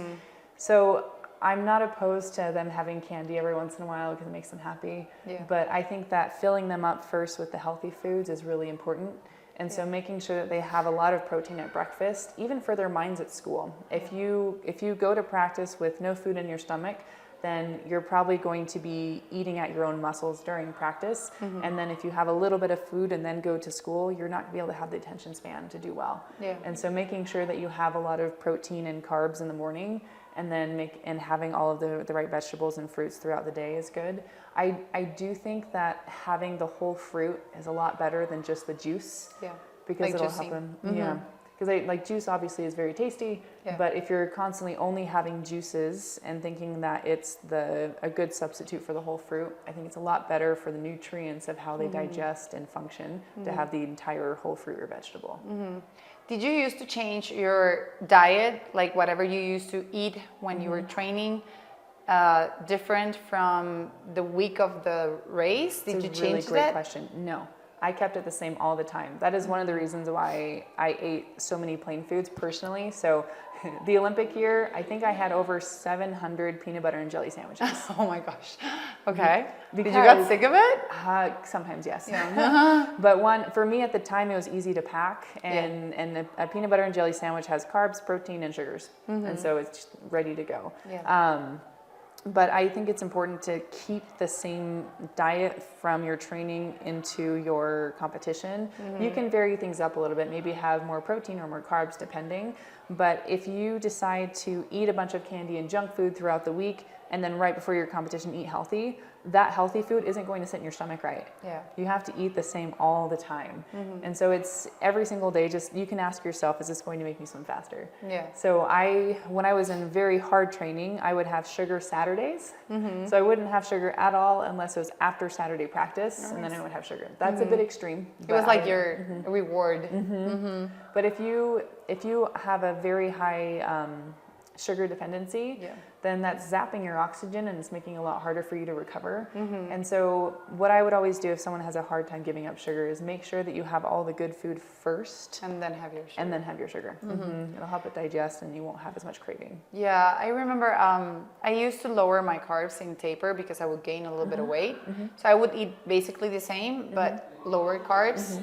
So I'm not opposed to them having candy every once in a while because it makes them happy. Yeah. But I think that filling them up first with the healthy foods is really important. And so making sure that they have a lot of protein at breakfast, even for their minds at school. If you go to practice with no food in your stomach, then you're probably going to be eating at your own muscles during practice. And then if you have a little bit of food and then go to school, you're not going to be able to have the attention span to do well. Yeah. And so making sure that you have a lot of protein and carbs in the morning, and then having all of the right vegetables and fruits throughout the day is good. I do think that having the whole fruit is a lot better than just the juice. Yeah. Because it'll help them. Yeah. Because juice obviously is very tasty, but if you're constantly only having juices and thinking that it's a good substitute for the whole fruit, I think it's a lot better for the nutrients of how they digest and function to have the entire whole fruit or vegetable. Did you used to change your diet, like whatever you used to eat when you were training, different from the week of the race? Did you change that? It's a really great question. No. I kept it the same all the time. That is one of the reasons why I ate so many plain foods personally. So the Olympic year, I think I had over 700 peanut butter and jelly sandwiches. Oh my gosh. Okay. Did you get sick of it? Sometimes, yes. Yeah. But for me at the time, it was easy to pack. And a peanut butter and jelly sandwich has carbs, protein, and sugars. And so it's just ready to go. Yeah. But I think it's important to keep the same diet from your training into your competition. You can vary things up a little bit, maybe have more protein or more carbs depending. But if you decide to eat a bunch of candy and junk food throughout the week, and then right before your competition eat healthy, that healthy food isn't going to sit in your stomach right. Yeah. You have to eat the same all the time. And so it's every single day, you can ask yourself, is this going to make me swim faster? Yeah. So when I was in very hard training, I would have sugar Saturdays. So I wouldn't have sugar at all unless it was after Saturday practice, and then I would have sugar. That's a bit extreme. It was like your reward. But if you have a very high sugar dependency, then that's zapping your oxygen and it's making it a lot harder for you to recover. And so what I would always do if someone has a hard time giving up sugar is make sure that you have all the good food first. And then have your sugar. It'll help it digest and you won't have as much craving. Yeah, I remember I used to lower my carbs in taper because I would gain a little bit of weight. So I would eat basically the same, but lower carbs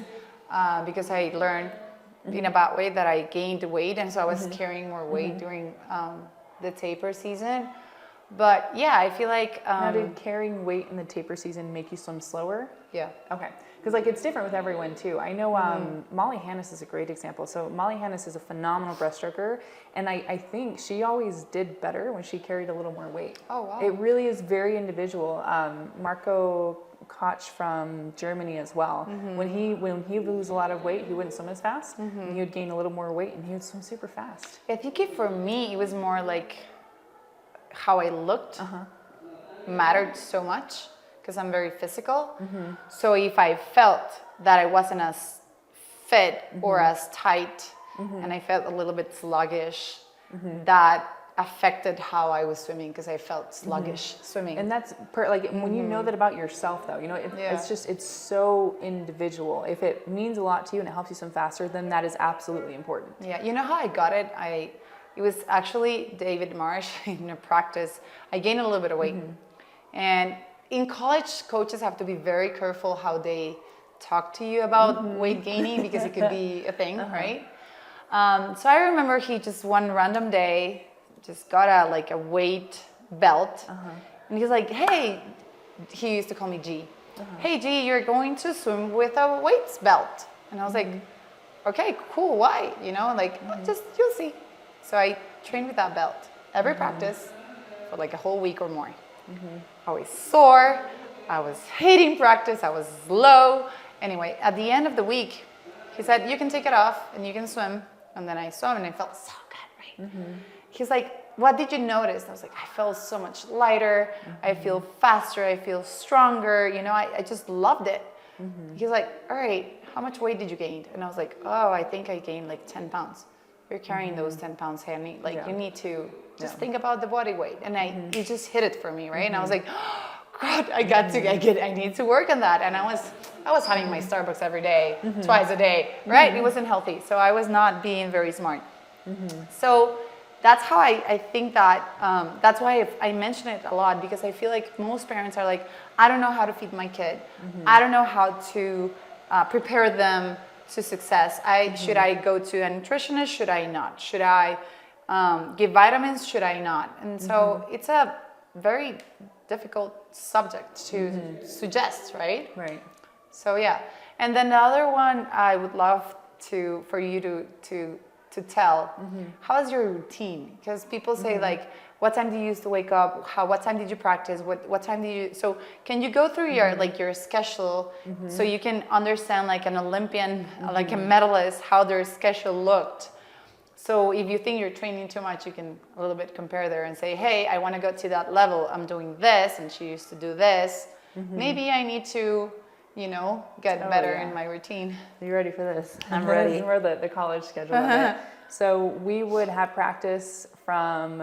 because I learned in a bad way that I gained weight, and so I was carrying more weight during the taper season. But yeah, I feel like now, did carrying weight in the taper season make you swim slower? Yeah. Okay. Because it's different with everyone too. I know Molly Hannes is a great example. So Molly Hannes is a phenomenal breaststroker, and I think she always did better when she carried a little more weight. Oh wow. It really is very individual. Marco Koch from Germany as well. When he lose a lot of weight, he wouldn't swim as fast. And he would gain a little more weight, and he would swim super fast. I think for me, it was more like how I looked mattered so much because I'm very physical. So if I felt that I wasn't as fit or as tight, and I felt a little bit sluggish, that affected how I was swimming because I felt sluggish swimming. And that's when you know that about yourself though, it's so individual. If it means a lot to you and it helps you swim faster, then that is absolutely important. Yeah, you know how I got it? It was actually David Marsh in a practice. I gained a little bit of weight. And in college, coaches have to be very careful how they talk to you about weight gaining because it could be a thing, right? So I remember he just one random day just got a weight belt, and he's like, "Hey," he used to call me G. "Hey G, you're going to swim with a weights belt." And I was like, "Okay, cool. Why? Just you'll see." So I trained with that belt every practice for a whole week or more. I was sore. I was hating practice. I was low. Anyway, at the end of the week, he said, "You can take it off and you can swim." And then I swam and I felt so good, right? He's like, "What did you notice?" I was like, "I felt so much lighter. I feel faster. I feel stronger. I just loved it." He's like, all right, how much weight did you gain? And I was like, oh, I think I gained like 10 pounds. You're carrying those 10 pounds heavy. Like, you need to just think about the body weight. And it just hit it for me, right? And I was like, oh, God, I need to work on that. And I was having my Starbucks every day, twice a day, right? It wasn't healthy. So I was not being very smart. So that's how I think that, that's why I mention it a lot, because I feel like most parents are like, I don't know how to feed my kid. I don't know how to prepare them to success. Should I go to a nutritionist? Should I not? Should I give vitamins? Should I not? And so it's a very difficult subject to suggest, right? Right. So yeah. And then the other one I would love for you to tell, how's your routine? Because people say like, what time do you used to wake up? What time did you practice? What time did you, so can you go through your schedule so you can understand like an Olympian, like a medalist, how their schedule looked? So if you think you're training too much, you can a little bit compare there and say, hey, I want to go to that level. I'm doing this, and she used to do this. Maybe I need to, get better in my routine. Are you ready for this? I'm ready. This is more the college schedule of it. So we would have practice from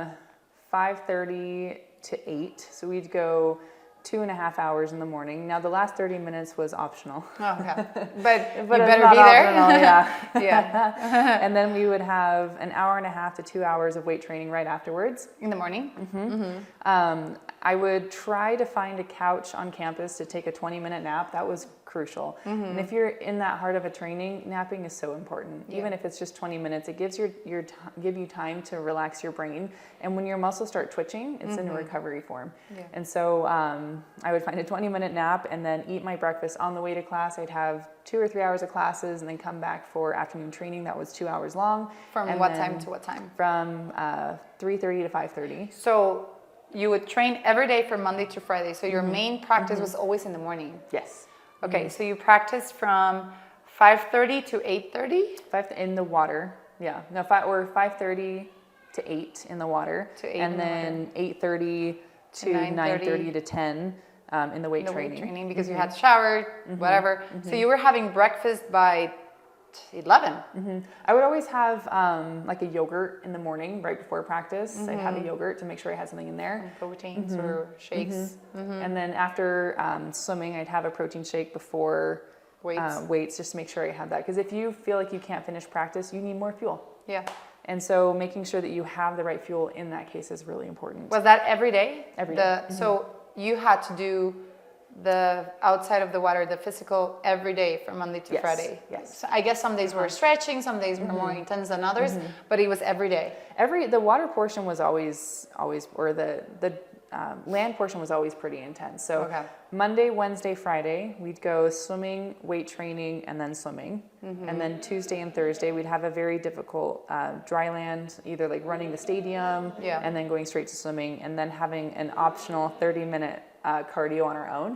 5:30 to 8. So we'd go 2.5 hours in the morning. Now the last 30 minutes was optional. Oh, okay. But you it's better not be there. optional, yeah. Yeah. And then we would have an hour and a half to 2 hours of weight training right afterwards. In the morning? I would try to find a couch on campus to take a 20-minute nap. That was crucial. And if you're in that heart of a training, napping is so important. Even if it's just 20 minutes, it gives give you time to relax your brain. And when your muscles start twitching, it's in a recovery form. Yeah. And so I would find a 20-minute nap and then eat my breakfast on the way to class. I'd have 2 or 3 hours of classes and then come back for afternoon training. That was 2 hours long. From what time to what time? From 3:30 to 5:30. So you would train every day from Monday to Friday. So your main practice was always in the morning. Yes. Okay, so you practiced from 5:30 to 8:30? In the water, yeah. No, or 5:30 to 8 in the water. To 8 and then 8:30 to 9:30 to 10 in the weight training. Because you had showered, whatever. So you were having breakfast by 11. I would always have like a yogurt in the morning right before practice. I'd have a yogurt to make sure I had something in there. And proteins or shakes. And then after swimming, I'd have a protein shake before weights just to make sure I had that. Because if you feel like you can't finish practice, you need more fuel. Yeah. And so making sure that you have the right fuel in that case is really important. Was that every day? Every day. So you had to do the outside of the water, the physical, every day from Monday to Friday. Yes. So I guess some days were stretching, some days were more intense than others, but it was every day. The water portion was always, or the land portion was always pretty intense. So Monday, Wednesday, Friday, we'd go swimming, weight training, and then swimming. And then Tuesday and Thursday, we'd have a very difficult dry land, either like running the stadium and then going straight to swimming, and then having an optional 30-minute cardio on our own.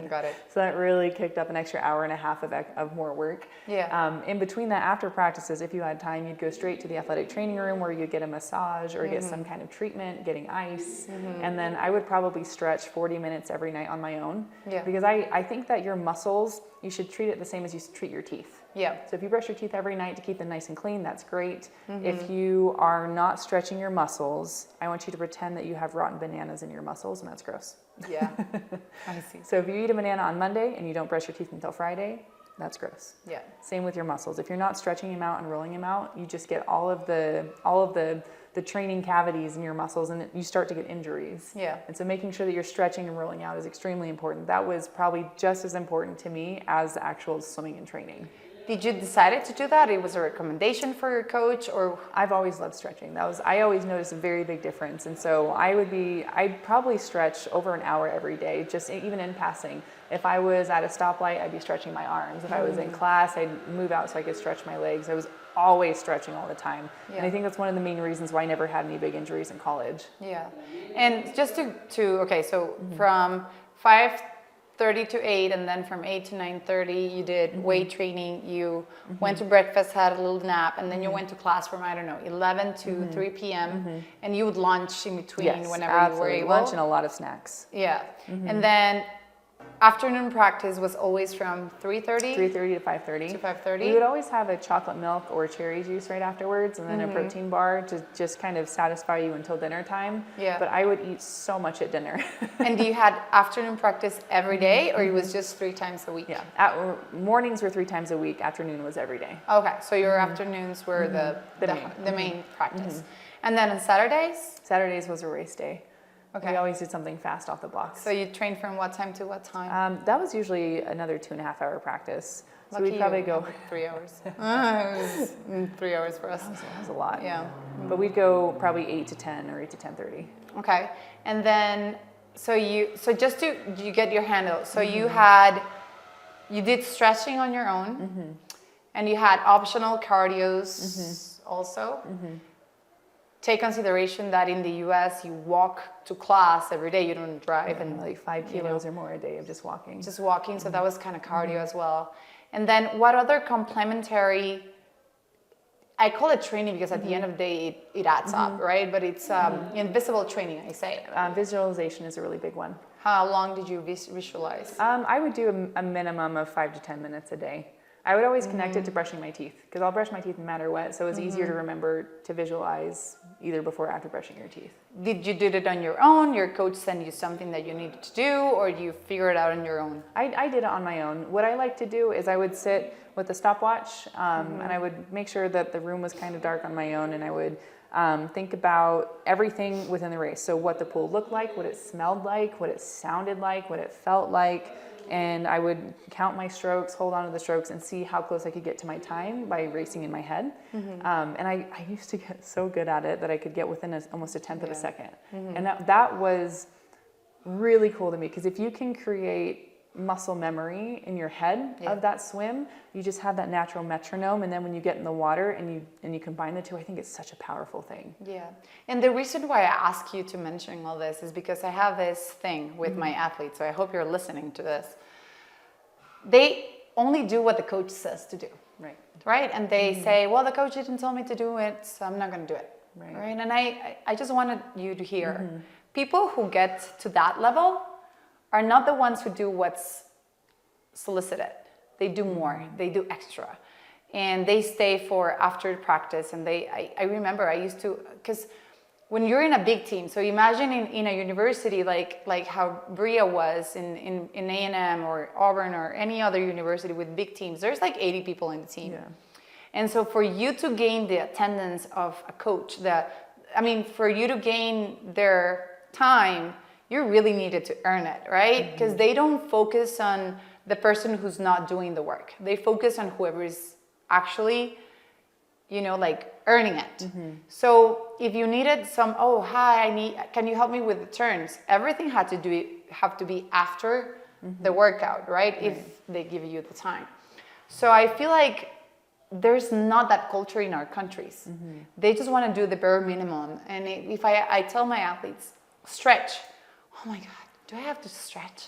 Got it. So that really kicked up an extra hour and a half of more work. Yeah. In between that, after practices, if you had time, you'd go straight to the athletic training room where you'd get a massage or get some kind of treatment, getting ice. And then I would probably stretch 40 minutes every night on my own. Yeah. Because I think that your muscles, you should treat it the same as you treat your teeth. Yeah. So if you brush your teeth every night to keep them nice and clean, that's great. If you are not stretching your muscles, I want you to pretend that you have rotten bananas in your muscles, and that's gross. Yeah. I see. So if you eat a banana on Monday and you don't brush your teeth until Friday, that's gross. Yeah. Same with your muscles. If you're not stretching them out and rolling them out, you just get all of the training cavities in your muscles, and you start to get injuries. Yeah. And so making sure that you're stretching and rolling out is extremely important. That was probably just as important to me as the actual swimming and training. Did you decide to do that? It was a recommendation for your coach, or? I've always loved stretching. I always noticed a very big difference. And so I'd probably stretch over an hour every day, just even in passing. If I was at a stoplight, I'd be stretching my arms. If I was in class, I'd move out so I could stretch my legs. I was always stretching all the time. Yeah. And I think that's one of the main reasons why I never had any big injuries in college. Yeah. And just so from 5:30 to 8, and then from 8 to 9:30 you did weight training, you went to breakfast, had a little nap, and then you went to class from 11 to 3 p.m. and you would lunch in between whenever you were able. Lunch and a lot of snacks. Yeah. And then afternoon practice was always from 3:30? 3:30 to 5:30. To 5:30? We would always have a chocolate milk or cherry juice right afterwards, and then a protein bar to just kind of satisfy you until dinner time. Yeah. But I would eat so much at dinner. And you had afternoon practice every day, or it was just 3 times a week? Yeah. Mornings were 3 times a week. Afternoon was every day. Okay, so your afternoons were the main practice. And then on Saturdays? Saturdays was a race day. Okay. We always did something fast off the blocks. So you trained from what time to what time? That was usually another 2.5 hour practice. So Lucky we'd probably you. go 3 hours. It was 3 hours for us. That was a lot. Yeah. But we'd go probably 8 to 10 or 8 to 10:30. Okay, and then so just to you get your handle. So you did stretching on your own, and you had optional cardios also. Take consideration that in the U.S. you walk to class every day. You don't drive, and Like 5 kilos or more a day of just walking. just walking. So that was kind of cardio as well. And then what other complementary? I call it training because at the end of the day it adds up, right? But it's invisible training, I say. Visualization is a really big one. How long did you visualize? I would do a minimum of 5 to 10 minutes a day. I would always connect it to brushing my teeth because I'll brush my teeth no matter what. So it's easier to remember to visualize either before or after brushing your teeth. Did you do it on your own? Your coach sent you something that you needed to do, or you figure it out on your own? I did it on my own. What I like to do is I would sit with a stopwatch and I would make sure that the room was kind of dark on my own, and I would think about everything within the race. So what the pool looked like, what it smelled like, what it sounded like, what it felt like. And I would count my strokes, hold on to the strokes, and see how close I could get to my time by racing in my head. And I used to get so good at it that I could get within almost a tenth of a second. And that was really cool to me, because if you can create muscle memory in your head of that swim, you just have that natural metronome, and then when you get in the water and you combine the two, I think it's such a powerful thing. Yeah. And the reason why I ask you to mention all this is because I have this thing with my athletes, so I hope you're listening to this. They only do what the coach says to do. Right? And they say, well, the coach didn't tell me to do it, so I'm not going to do it. Right? And I just wanted you to hear, people who get to that level are not the ones who do what's solicited. They do more, they do extra. And they stay for after practice. And I remember I used to, because when you're in a big team, so imagine in a university like how Breeja was in A&M or Auburn or any other university with big teams, there's like 80 people in the team. And so for you to gain the attendance of a coach, for you to gain their time, you really needed to earn it, right? Because they don't focus on the person who's not doing the work. They focus on whoever is actually, earning it. So if you needed can you help me with the turns? Everything have to be after the workout, right? If they give you the time. So I feel like there's not that culture in our countries. They just want to do the bare minimum. And if I tell my athletes, stretch, oh my God, do I have to stretch?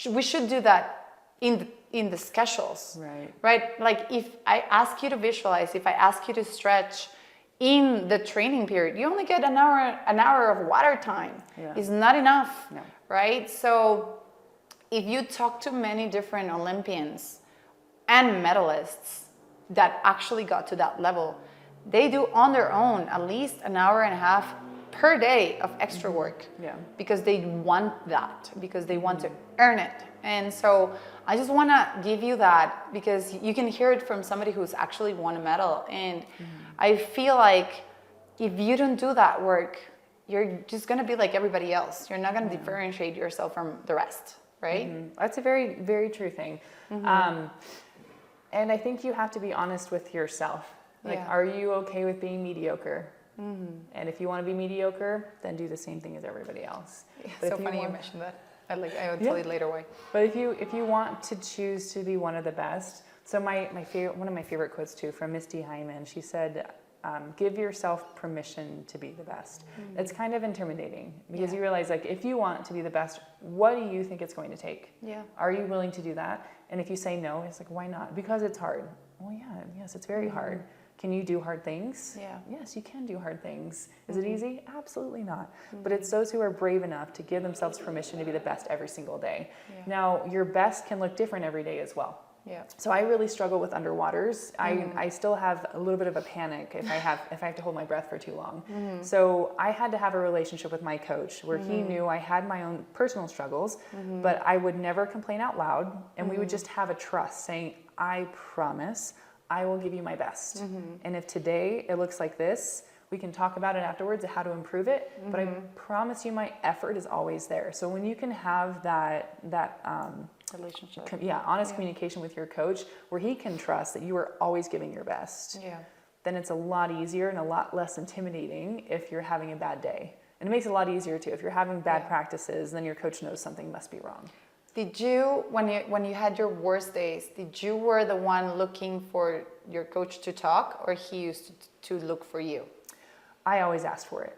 We should do that in the schedules, right? Like if I ask you to visualize, if I ask you to stretch in the training period, you only get an hour of water time. It's not enough, right? So if you talk to many different Olympians and medalists that actually got to that level, they do on their own at least an hour and a half per day of extra work, because they want that, because they want to earn it. And so I just want to give you that, because you can hear it from somebody who's actually won a medal. And I feel like if you don't do that work, you're just going to be like everybody else. You're not going to differentiate yourself from the rest, right? That's a very, very true thing. And I think you have to be honest with yourself. Are you okay with being mediocre? And if you want to be mediocre, then do the same thing as everybody else. It's so funny you mentioned that. I will tell you later why. But if you want to choose to be one of the best, so one of my favorite quotes too from Misty Hyman, she said, give yourself permission to be the best. It's kind of intimidating, because you realize, like, if you want to be the best, what do you think it's going to take? Are you willing to do that? And if you say no, it's like, why not? Because it's hard. Well, yes, it's very hard. Can you do hard things? Yeah. Yes, you can do hard things. Is it easy? Absolutely not. But it's those who are brave enough to give themselves permission to be the best every single day. Yeah. Now, your best can look different every day as well. Yeah. So I really struggle with underwaters. I still have a little bit of a panic if I have to hold my breath for too long. So I had to have a relationship with my coach where he knew I had my own personal struggles, but I would never complain out loud, and we would just have a trust saying, I promise I will give you my best. And if today it looks like this, we can talk about it afterwards, how to improve it, but I promise you my effort is always there. So when you can have that relationship, honest communication with your coach where he can trust that you are always giving your best, then it's a lot easier and a lot less intimidating if you're having a bad day. And it makes it a lot easier too. If you're having bad practices, then your coach knows something must be wrong. Did you, when you had your worst days, did you were the one looking for your coach to talk, or he used to look for you? I always asked for it.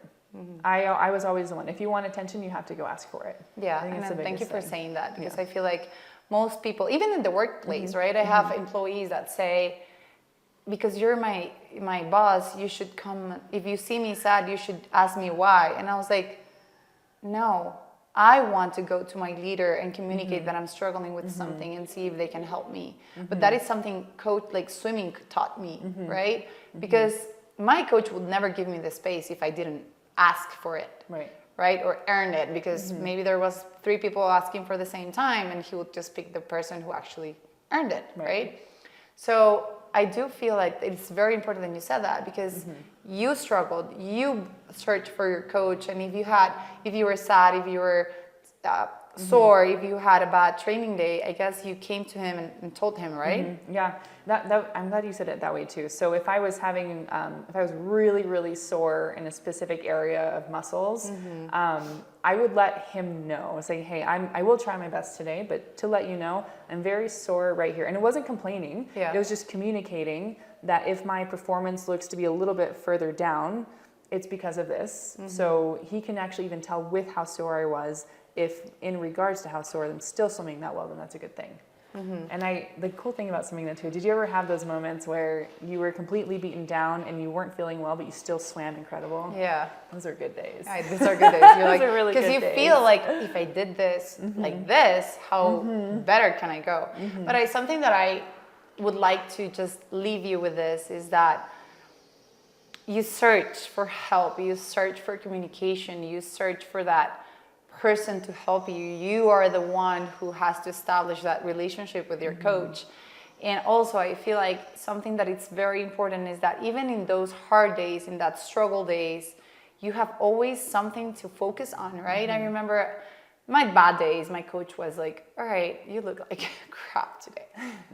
I was always the one. If you want attention, you have to go ask for it. Yeah, and thank you for saying that, because I feel like most people, even in the workplace, right? I have employees that say, because you're my boss, you should come, if you see me sad, you should ask me why. And I was like, no, I want to go to my leader and communicate that I'm struggling with something and see if they can help me. But that is something coach, like swimming, taught me, right? Because my coach would never give me the space if I didn't ask for it, right? Or earn it, because maybe there was 3 people asking for the same time, and he would just pick the person who actually earned it, right? So I do feel like it's very important that you said that, because you struggled, you searched for your coach, and if you were sad, if you were sore, if you had a bad training day, I guess you came to him and told him, right? Yeah, that I'm glad you said it that way too. So if I was having, if I was really, really sore in a specific area of muscles, I would let him know, say, hey, I will try my best today, but to let you know, I'm very sore right here. And it wasn't complaining, it was just communicating that if my performance looks to be a little bit further down, it's because of this. So he can actually even tell with how sore I was, if in regards to how sore I'm still swimming that well, then that's a good thing. And the cool thing about swimming that too, did you ever have those moments where you were completely beaten down and you weren't feeling well, but you still swam incredible? Yeah. Those are good days. These are good days. You're like, are really because good you days. feel like, if I did this like this, how better can I go? But something that I would like to just leave you with this is that you search for help, you search for communication, you search for that person to help you. You are the one who has to establish that relationship with your coach. And also I feel like something that it's very important is that even in those hard days, in that struggle days, you have always something to focus on, right? I remember my bad days, my coach was like, all right, you look like crap today.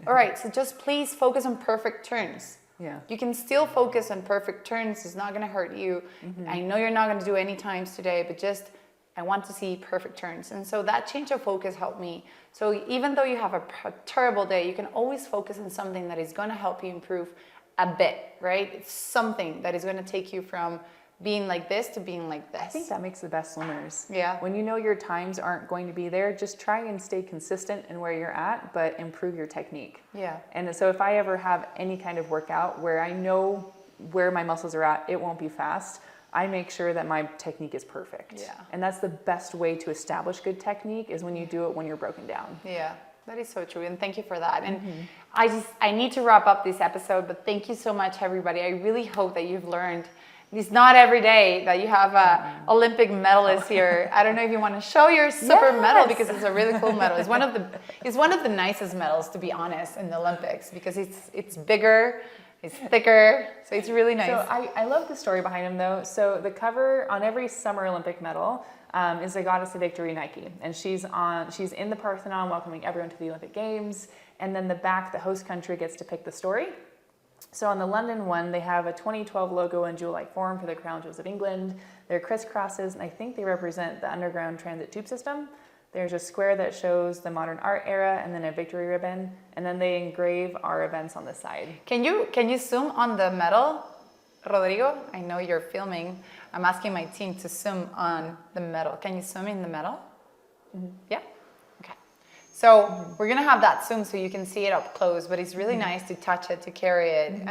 All right, so just please focus on perfect turns. Yeah. You can still focus on perfect turns. It's not going to hurt you. I know you're not going to do any times today, but just I want to see perfect turns. And so that change of focus helped me. So even though you have a terrible day, you can always focus on something that is going to help you improve a bit, right? It's something that is going to take you from being like this to being like this. I think that makes the best swimmers. Yeah. When you know your times aren't going to be there, just try and stay consistent in where you're at, but improve your technique. Yeah. And so if I ever have any kind of workout where I know where my muscles are at, it won't be fast, I make sure that my technique is perfect. Yeah. And that's the best way to establish good technique, is when you do it when you're broken down. Yeah, that is so true. And thank you for that. And I need to wrap up this episode, but thank you so much, everybody. I really hope that you've learned. It's not every day that you have a Olympic medalist here. I don't know if you want to show your super medal, because it's a really cool medal. It's one of the nicest medals, to be honest, in the Olympics, because it's bigger, it's thicker, so it's really nice. So I love the story behind him, though. So the cover on every Summer Olympic medal is the Goddess of Victory, Nike, and she's in the Parthenon welcoming everyone to the Olympic Games, and then the back, the host country gets to pick the story. So on the London one, they have a 2012 logo in jewel-like form for the Crown Jewels of England. They're crisscrosses, and I think they represent the Underground Transit Tube System. There's a square that shows the modern art era, and then a victory ribbon, and then they engrave our events on the side. Can you zoom on the medal, Rodrigo? I know you're filming. I'm asking my team to zoom on the medal. Can you zoom in the medal? Yeah? Okay. So we're going to have that zoom so you can see it up close, but it's really nice to touch it, to carry it.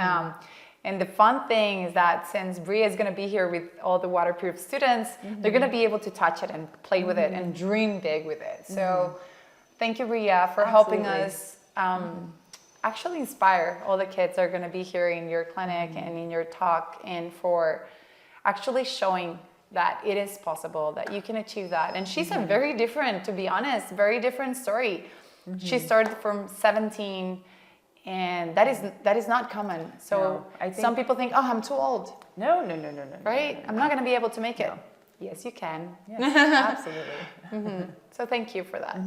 And the fun thing is that since Breeja is going to be here with all the waterproof students, they're going to be able to touch it and play with it and dream big with it. So thank you, Breeja, for helping us actually inspire all the kids that are going to be here in your clinic and in your talk, and for actually showing that it is possible, that you can achieve that. And she's a very different, to be honest, very different story. She started from 17, and that is not common. So No, I think some people think, oh, I'm too old. No. Right? I'm not going to be able to make it. Yes, you can. Yes, absolutely. So thank you for that.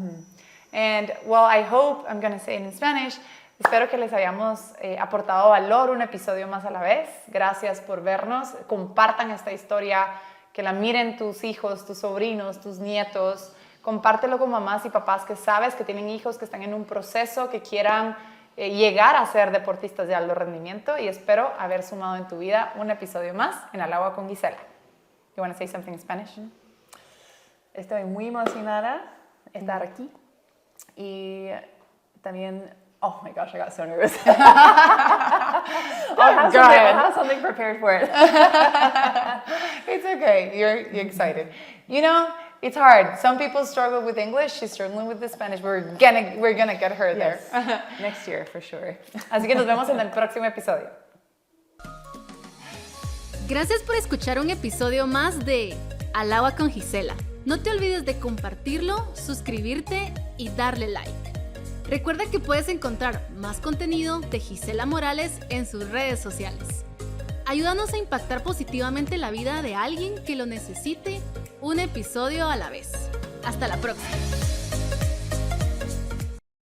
And well, I hope, I'm going to say it in Spanish, espero que les hayamos aportado valor un episodio más a la vez. Gracias por vernos. Compartan esta historia, que la miren tus hijos, tus sobrinos, tus nietos. Compártelo con mamás y papás que sabes que tienen hijos que están en un proceso, que quieran llegar a ser deportistas de alto rendimiento, y espero haber sumado en tu vida un episodio más en Al Agua con Gisela. You want to say something in Spanish? Estoy muy emocionada de estar aquí. Y también, oh my gosh, I got so nervous. I'll have something prepared for it. It's okay. You're excited. You know, it's hard. Some people struggle with English. She's struggling with the Spanish. We're gonna get her there. Yes. Next year, for sure. Así que nos vemos en el próximo episodio. Gracias por escuchar un episodio más de Al Agua con Gisela. No te olvides de compartirlo, suscribirte y darle like. Recuerda que puedes encontrar más contenido de Gisela Morales en sus redes sociales. Ayúdanos a impactar positivamente la vida de alguien que lo necesite, un episodio a la vez. Hasta la próxima.